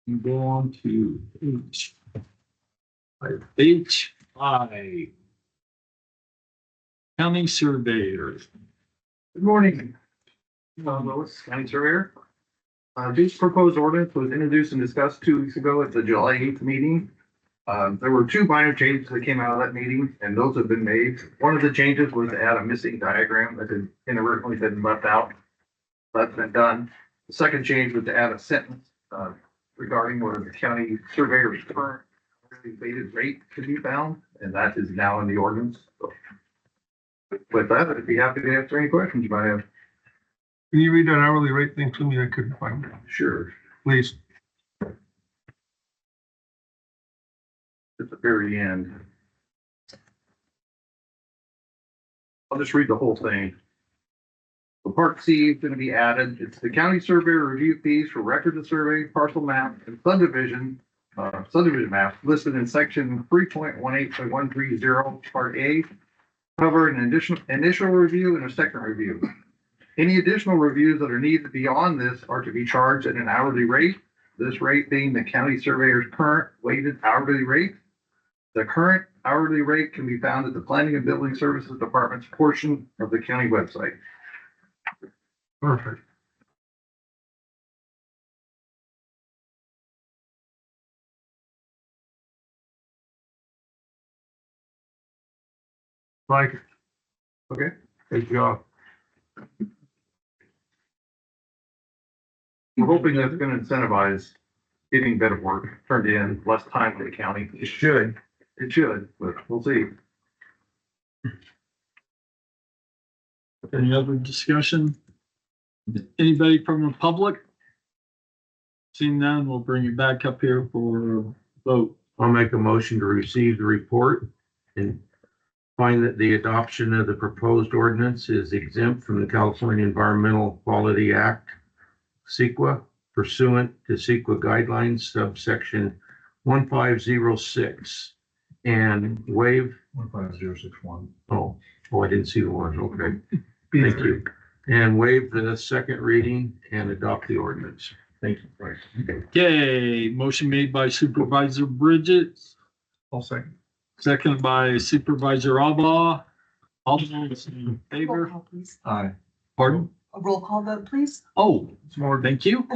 And go on to H. H5. County Surveyor. Good morning. Lewis, County Surveyor. This proposed ordinance was introduced and discussed 2 weeks ago at the July 8th meeting. There were 2 minor changes that came out of that meeting, and those have been made. One of the changes was to add a missing diagram that had inadvertently been left out. That's been done. The second change was to add a sentence regarding whether the county surveyor's current rated rate could be found, and that is now in the ordinance. So, with that, I'd be happy to answer any questions you might have. Can you read that hourly rate thing to me? I couldn't find it. Sure. Please. At the very end. I'll just read the whole thing. The Part C is going to be added. It's the county surveyor review fees for records of survey, parcel map, and subdivision map listed in section 3.18.130, Part A. Cover an initial review and a second review. Any additional reviews that are needed beyond this are to be charged at an hourly rate. This rate being the county surveyor's current weighted hourly rate. The current hourly rate can be found at the Planning and Building Services Department's portion of the county website. Perfect. Like it. Okay. Good job. We're hoping that's going to incentivize getting better work turned in, less time for the county. It should. It should, but we'll see. Any other discussion? Anybody from the public? Seeing none, we'll bring it back up here for a vote. I'll make a motion to receive the report and find that the adoption of the proposed ordinance is exempt from the California Environmental Quality Act, CEQA, pursuant to CEQA guidelines, subsection 1506, and waive. 15061. Oh, I didn't see the one. Okay. Thank you. And waive the second reading and adopt the ordinance. Thank you. Right. Okay, motion made by Supervisor Bridges, I'll second. second by Supervisor Alba. All those in Roll favor? call, please. Aye. Pardon? A roll call vote, please. Oh, thank you.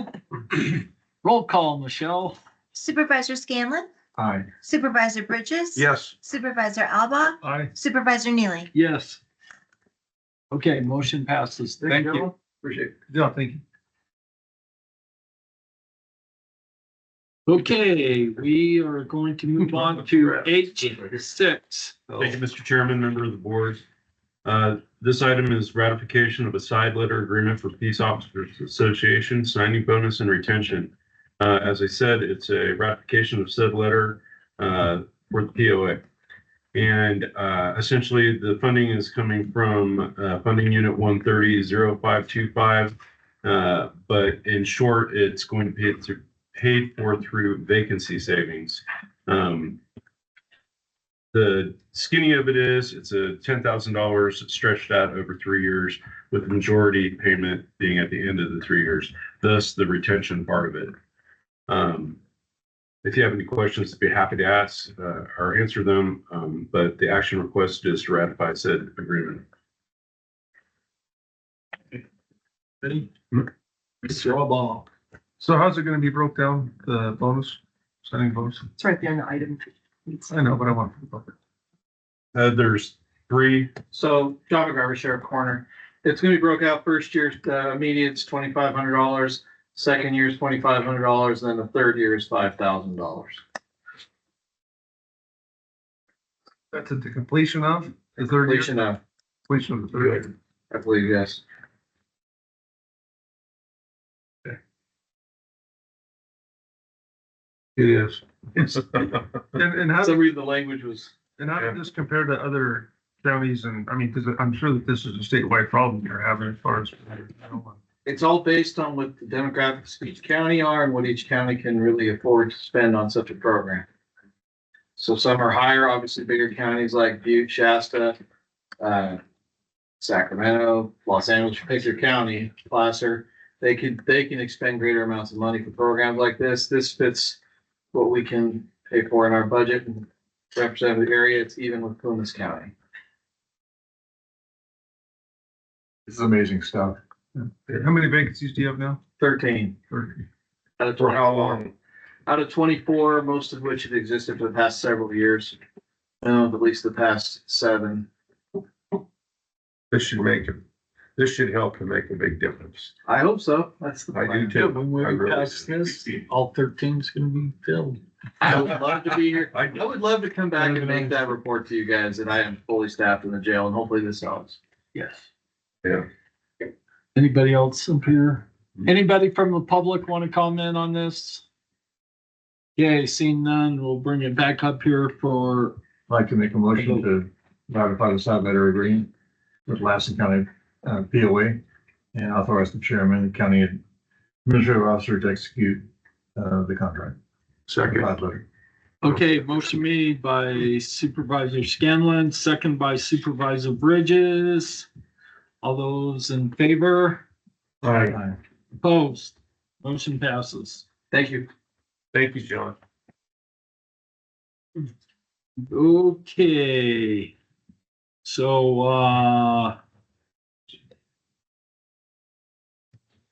Roll call, Michelle. Supervisor Scanlon, Aye. Supervisor Bridges. Yes. Supervisor Alba, Aye. Supervisor Neely. Yes. Okay, motion passes. Thank you. gentlemen. Appreciate it. Yeah, thank you. Okay, we are going to move on to H6. Thank you, Mr. Chairman, member of the board. This item is ratification of a side letter agreement for Peace Officers Association, signing bonus and retention. As I said, it's a ratification of said letter for the POA. And essentially, the funding is coming from funding unit 130-0525. But in short, it's going to be paid for through vacancy savings. The skinny of it is it's a $10,000 stretched out over 3 years, with the majority payment being at the end of the 3 years, thus the retention part of it. If you have any questions, I'd be happy to ask or answer them, but the action request is to ratify said agreement. Ready? Mr. Alba. So how's it gonna be broke down, the bonus, signing bonus? It's right there in the item. I know, but I want. There's 3. So John McGarver, Sheriff Corner. It's gonna be broke out. First year's immediate's $2,500, second year's $2,500, and then the third year is $5,000. That's at the completion of the third year? Completion of, Completion of the third year. I believe, yes. It is. And how, Some reason the language was. and how did this compare to other counties? And I mean, because I'm sure that this is a statewide problem you're having as far as. It's all based on what the demographics of each county are and what each county can really afford to spend on such a program. So some are higher, obviously bigger counties like Butte, Shasta, Sacramento, Los Angeles, pick your county, Placer. They can expend greater amounts of money for programs like this. This fits what we can pay for in our budget and represent the area. It's even with Columbus County. This is amazing stuff. How many vacancies do you have now? 13. 13. Out of For how 24. long? Out of 24, most of which have existed for the past several years. At least the past 7. This should help to make a big difference. I hope so. That's the I plan. do too. When we I really pass do. this, all 13 is gonna be filled. I would love to be here. I would love to come back and make that report to you guys that I am fully staffed in the jail, and hopefully this helps. Yes. Yeah. Anybody else up here? Anybody from the public want to comment on this? Okay, seeing none, we'll bring it back up here for, I'd like to make a motion to ratify the side letter agreement with Lassen County POA and authorize the chairman and county administrative officer to execute the contract. Second. Side letter. okay, motion made by Supervisor Scanlon, second by Supervisor Bridges. All those in favor? Aye. Opposed? Motion passes. Thank you. Thank you, John. Okay. So,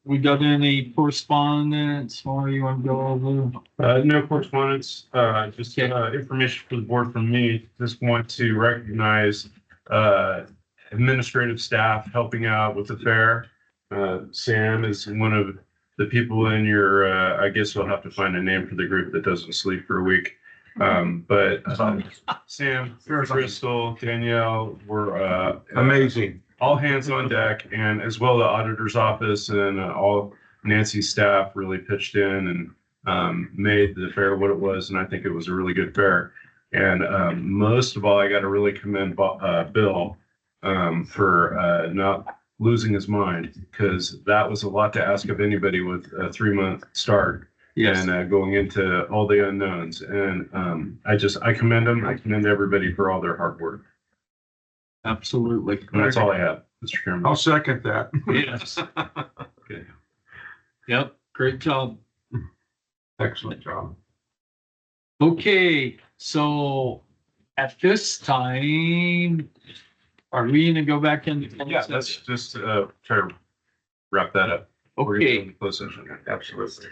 we got any correspondence or you want to go over? No correspondence, just information for the board from me. Just want to recognize administrative staff helping out with the fair. Sam is one of the people in your, I guess we'll have to find a name for the group that doesn't sleep for a week. But Sam, Crystal, Danielle were Amazing. all hands on deck, and as well the auditor's office and all Nancy's staff really pitched in and made the fair what it was, and I think it was a really good fair. And most of all, I got to really commend Bill for not losing his mind, because that was a lot to ask of anybody with a 3-month start. Yes. And going into all the unknowns. And I commend them. I commend everybody for all their hard work. Absolutely. And that's all I have, Mr. Chairman. I'll second that. Yes. Okay. Yep, great job. Excellent job. Okay, so At this time, are we gonna go back into? Yeah, let's just, try to wrap that up. We're gonna go Okay, into closed session. Absolutely.